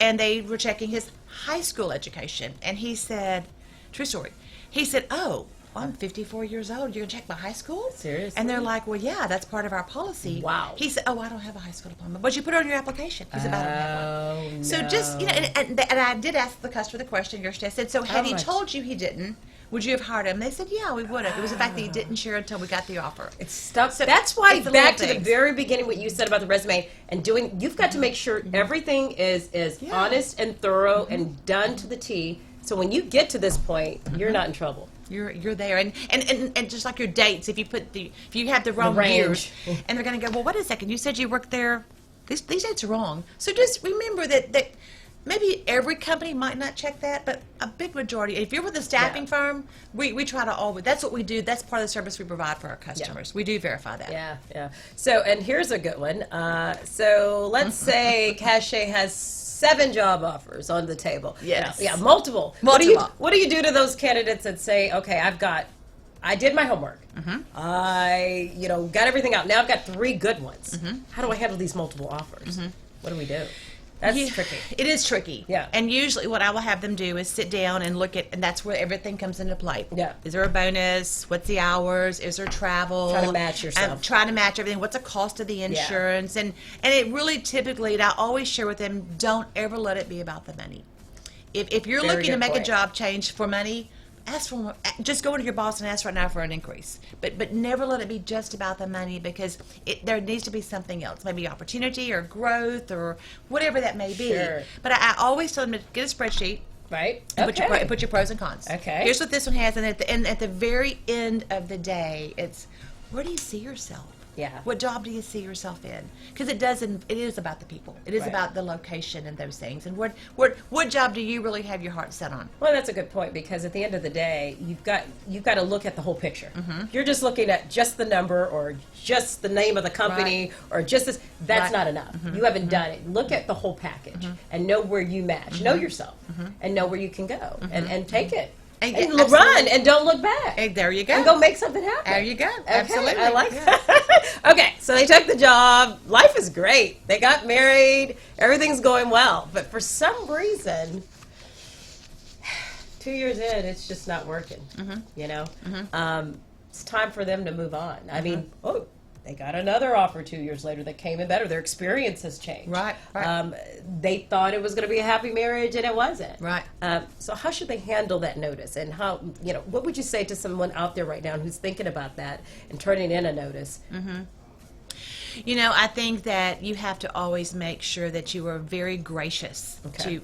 and they were checking his high school education. And he said, true story, he said, oh, I'm 54 years old. You're going to check my high school? Seriously? And they're like, well, yeah, that's part of our policy. Wow. He said, oh, I don't have a high school diploma. But you put it on your application. He said, I don't have one. Oh, So no. just, and I did ask the customer the question yesterday. I said, so had Oh, he my- told you he didn't, would you have hired him? They said, yeah, we would have. It was the fact that he didn't share until we got the offer. It's stuff. So That's why it's the back little to the things. very beginning, what you said about the resume and doing. You've got to make sure everything is Yeah. honest and thorough and done to the T. So when you get to this point, you're not in trouble. You're there, and just like your dates, if you have the wrong range. years, and they're going to go, well, wait a second, you said you worked there. These dates are wrong. So just remember that maybe every company might not check that, but a big majority. If you're with a staffing Yeah. firm, we try to always. That's what we do. That's part of the service we provide for our customers. We do verify that. Yeah, yeah. So, and here's a good one. So let's say Cachet has 7 job offers on the table. Yes. Yeah, multiple. Multiple. What do you do to those candidates that say, okay, I did my homework. I, got everything out. Now I've got 3 good ones. How do I handle these multiple offers? What do we do? That's Yeah, tricky. It is tricky. Yeah. And usually what I will have them do is sit down and look at, and that's where everything comes into play. Yeah. Is there a bonus? What's the hours? Is there travel? Try to match yourself. Trying to match everything. What's the cost of the insurance? And it really typically, and I always share with them, don't ever let it be about the money. If you're Very looking to good make point. a job change for money, ask for more. Just go to your boss and ask right now for an increase. But never let it be just about the money, because there needs to be something else, maybe opportunity or growth or whatever that may be. Sure. But I always tell them to get a spreadsheet Right? and Okay. put your pros and cons. Okay. Here's what this one has, and at the very end of the day, it's where do you see yourself? Yeah. What job do you see yourself in? Because it is about the people. It is Right. about the location and those things. And what job do you really have your heart set on? Well, that's a good point, because at the end of the day, you've got to look at the whole picture. If you're just looking at just the number or just the name of the company or just this, that's Right. not enough. You haven't done it. Look at the whole package and know where you match. Know yourself and know where you can go and take it. And Absolutely. run and don't look back. And there you go. And go make something happen. There you go. Okay, Absolutely. I like Yeah. that. Okay, so they took the job. Life is great. They got married. Everything's going well. But for some reason, 2 years in, it's just not working. You know? It's time for them to move on. I mean, they got another offer 2 years later that came in better. Their experience has changed. Right. They thought it was going to be a happy marriage, and it wasn't. Right. So how should they handle that notice? And how, what would you say to someone out there right now who's thinking about that and turning in a notice? I think that you have to always make sure that you are very gracious to,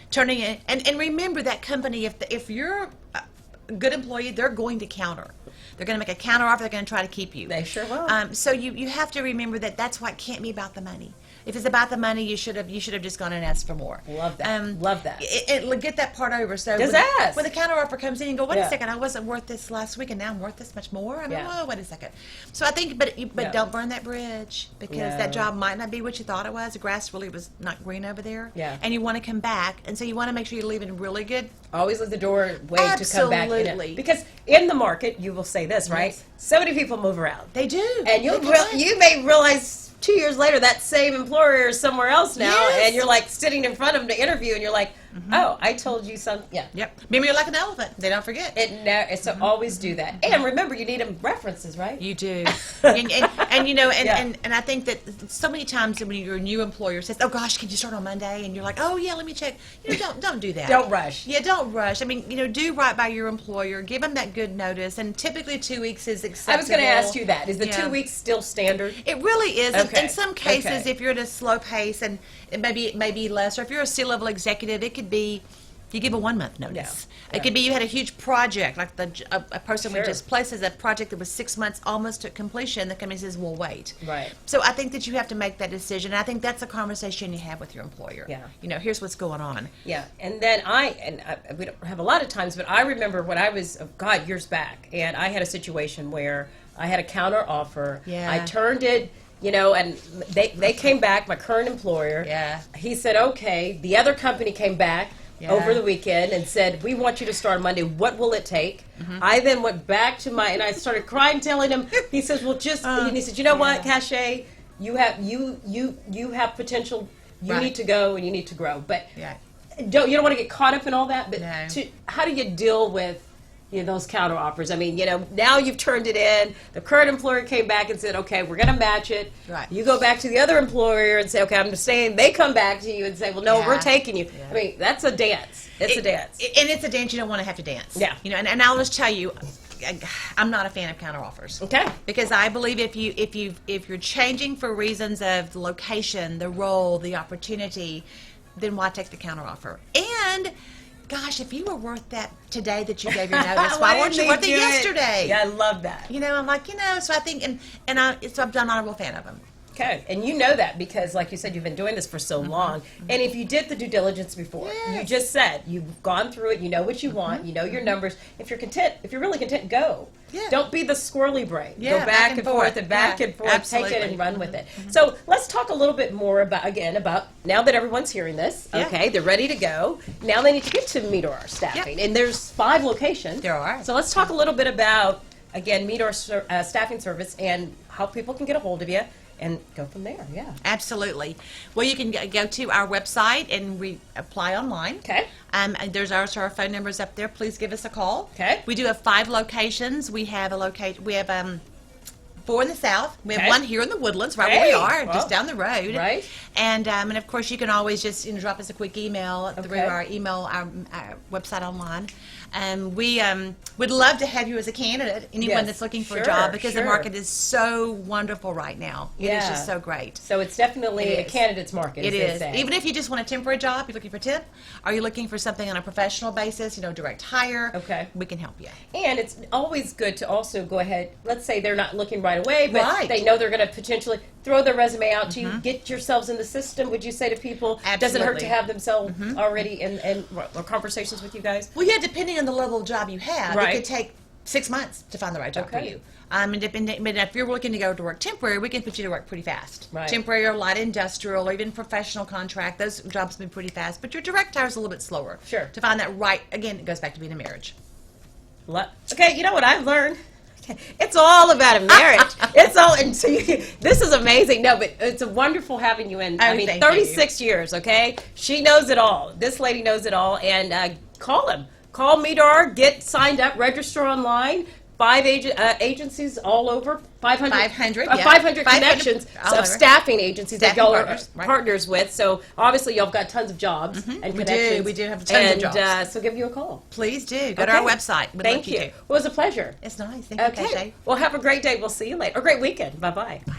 turning in. And remember that company, if you're a good employee, they're going to counter. They're going to make a counter offer. They're going to try to keep you. They sure will. So you have to remember that that's why it can't be about the money. If it's about the money, you should have just gone and asked for more. Love that. Love that. Get that part over. So Just when, ask. when the counter offer comes in, you go, wait Yeah. a second, I wasn't worth this last week, and now I'm worth this much more. I mean, Yeah. whoa, wait a second. So I think, but Yeah. don't burn that bridge, because No. that job might not be what you thought it was. The grass really was not green over there. Yeah. And you want to come back, and so you want to make sure you're leaving really good. Always leave the door way to come back. Absolutely. Because in the market, you will say this, right? Yes. So many people move around. They do. And you may realize 2 years later that same employer is somewhere else now, Yes. and you're like sitting in front of them to interview, and you're like, oh, I told you something. Yeah. Yep. Remember, you're like an elephant. They don't forget. So always do that. And remember, you need them references, right? You do, and Yeah. I think that so many times when your new employer says, "Oh gosh, can you start on Monday?" and you're like, "Oh yeah, let me check." Don't do that. Don't rush. Yeah, don't rush. I mean, do right by your employer. Give them that good notice, and typically 2 weeks is acceptable. I was going to ask you that. Is the Yeah. 2 weeks still standard? It really is. Okay. In some cases, Okay. if you're at a slow pace, and it may be less, or if you're a C-level executive, it could be you give a 1 month notice. Yeah. It could be you had a huge project, like a person we Sure. just placed as a project that was 6 months almost to completion. The company says, "We'll wait." Right. So I think that you have to make that decision. And I think that's a conversation you have with your employer. Yeah. Here's what's going on. Yeah, and then we don't have a lot of times, but I remember when I was, years back, and I had a situation where I had a counter offer. Yeah. I turned it, and they came back, my current employer. Yeah. He said, okay. The other company came back over the weekend and said, we want you to start Monday. What will it take? I then went back to and I started crying, telling him, he says, well, and he said, you know what, Cache, you have potential. You Right. need to go and you need to grow. But Yeah. you don't want to get caught up in all that, but No. how do you deal with those counter offers? I mean, now you've turned it in. The current employer came back and said, okay, we're going to match it. Right. You go back to the other employer and say, okay, I'm staying. They come back to you and say, well, no, Yeah. we're taking you. Yeah. I mean, that's a dance. It's a dance. And it's a dance you don't want to have to dance. Yeah. And I'll just tell you, I'm not a fan of counter offers. Okay. Because I believe if you're changing for reasons of the location, the role, the opportunity, then why take the counter offer? And gosh, if you were worth that today that you gave your notice, why weren't you worth it yesterday? Yeah, I love that. I'm like, so I think, so I'm not a real fan of them. Okay, and you know that because, like you said, you've been doing this for so long. And if you did the due diligence before, you just said you've gone through it, you know what you want, you know your numbers. If you're really content, go. Yeah. Don't be the squirrely brain. Yeah, go back and forth and back Yeah, and forth. absolutely. Take it and run with it. So let's talk a little bit more about now that everyone's hearing this. Yeah. Okay, they're ready to go. Now they need to get to Meet Our Staffing, and there's 5 locations. There are. So let's talk a little bit about Meet Our Staffing Service and how people can get a hold of you. And go from there, yeah. Absolutely. Well, you can go to our website and apply online. Okay. There's our phone numbers up there. Please give us a call. Okay. We do have 5 locations. We have 4 in the south. We have Okay. 1 here in the Woodlands, right where we Hey, are, well, just down the road. right. And of course, you can always just drop us a quick email through Okay. our website online. We would love to have you as a candidate, anyone Yes, that's looking for sure, a job, because the sure. market is so wonderful right now. It is Yeah. just so great. So it's definitely It a is. candidate's market, It as is. they say. Even if you just want a temporary job, you're looking for temp, are you looking for something on a professional basis, direct hire? Okay. We can help you. And it's always good to also go ahead, let's say they're not looking right right away, but Right. they know they're going to potentially throw their resume out to you, get yourselves in the system. Would you say to people, does it hurt to Absolutely. have themselves already in or conversations with you guys? Well, yeah, depending on the level of job you have, Right. it could take 6 months to find the right job for Okay. you. And but if you're looking to go to work temporary, we can put you to work pretty fast. Right. Temporary or light industrial or even professional contract, those jobs have been pretty fast. But your direct hire is a little bit slower. Sure. To find that right, again, it goes back to being a marriage. Okay, you know what I've learned? It's all about a marriage. It's all, and so this is amazing. No, but it's wonderful having you in. I mean, thank 36 years, okay? She knows it all. This lady knows it all. And call him. Call Medar, get signed up, register online. 5 agencies all over, 500, 500, 500 connections all of over. staffing agencies that Staffing y'all are partners, right. partners with. So obviously y'all have got tons of jobs and We connections. do have tons of jobs. So give you a call. Please do. Go to our Okay. website. We'd Thank love you. to. It was a pleasure. It's nice. Thank you, Okay. Cache. Well, have a great day. We'll see you later. A great weekend. Bye-bye. Bye.